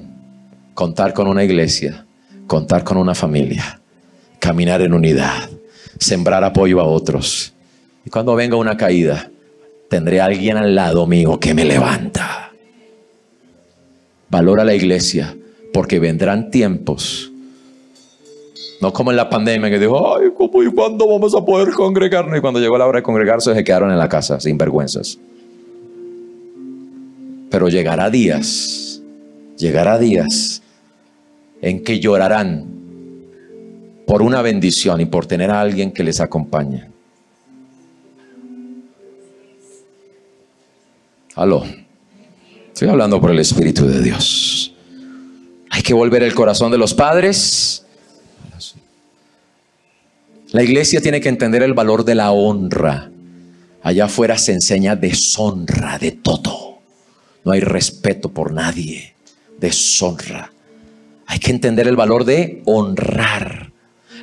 contar con una iglesia, contar con una familia, caminar en unidad, sembrar apoyo a otros. Y cuando venga una caída, tendré a alguien al lado mío que me levanta. Valora la iglesia, porque vendrán tiempos. No como en la pandemia que dijo, ay, ¿cómo y cuándo vamos a poder congregarnos? Y cuando llegó la hora de congregarse se quedaron en la casa, sin vergüenzas. Pero llegará días en que llorarán por una bendición y por tener a alguien que les acompañe. Aló. Estoy hablando por el Espíritu de Dios. Hay que volver el corazón de los padres. La iglesia tiene que entender el valor de la honra. Allá afuera se enseña deshonra de todo. No hay respeto por nadie. Deshonra. Hay que entender el valor de honrar.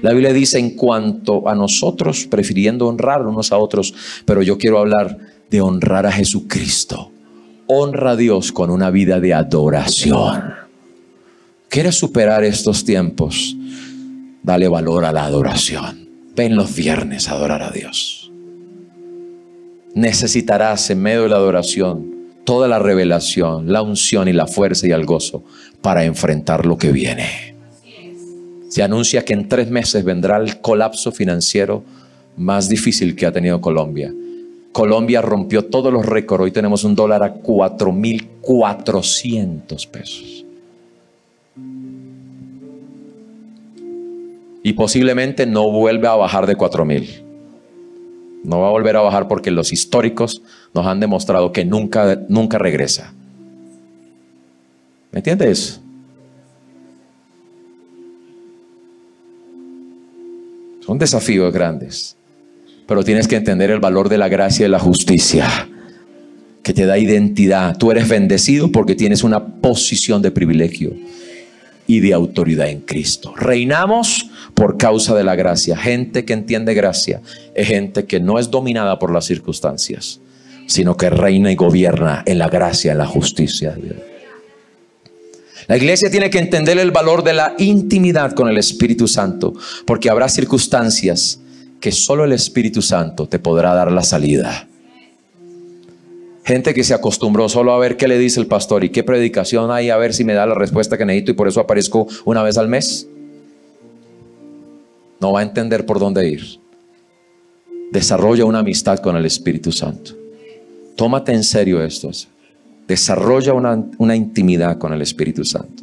La Biblia dice en cuanto a nosotros, prefiriendo honrar unos a otros, pero yo quiero hablar de honrar a Jesucristo. Honra a Dios con una vida de adoración. ¿Quieres superar estos tiempos? Dale valor a la adoración. Ven los viernes a adorar a Dios. Necesitarás en medio de la adoración toda la revelación, la unción y la fuerza y el gozo para enfrentar lo que viene. Se anuncia que en 3 meses vendrá el colapso financiero más difícil que ha tenido Colombia. Colombia rompió todos los récords. Hoy tenemos un dólar a 4.400 pesos. Y posiblemente no vuelva a bajar de 4.000. No va a volver a bajar porque los históricos nos han demostrado que nunca regresa. ¿Me entiendes? Son desafíos grandes. Pero tienes que entender el valor de la gracia y la justicia, que te da identidad. Tú eres bendecido porque tienes una posición de privilegio y de autoridad en Cristo. Reinamos por causa de la gracia. Gente que entiende gracia es gente que no es dominada por las circunstancias, sino que reina y gobierna en la gracia, en la justicia de Dios. La iglesia tiene que entender el valor de la intimidad con el Espíritu Santo, porque habrá circunstancias que solo el Espíritu Santo te podrá dar la salida. Gente que se acostumbró solo a ver qué le dice el pastor y qué predicación hay, a ver si me da la respuesta que necesito, y por eso aparezco una vez al mes. No va a entender por dónde ir. Desarrolla una amistad con el Espíritu Santo. Tómate en serio esto. Desarrolla una intimidad con el Espíritu Santo.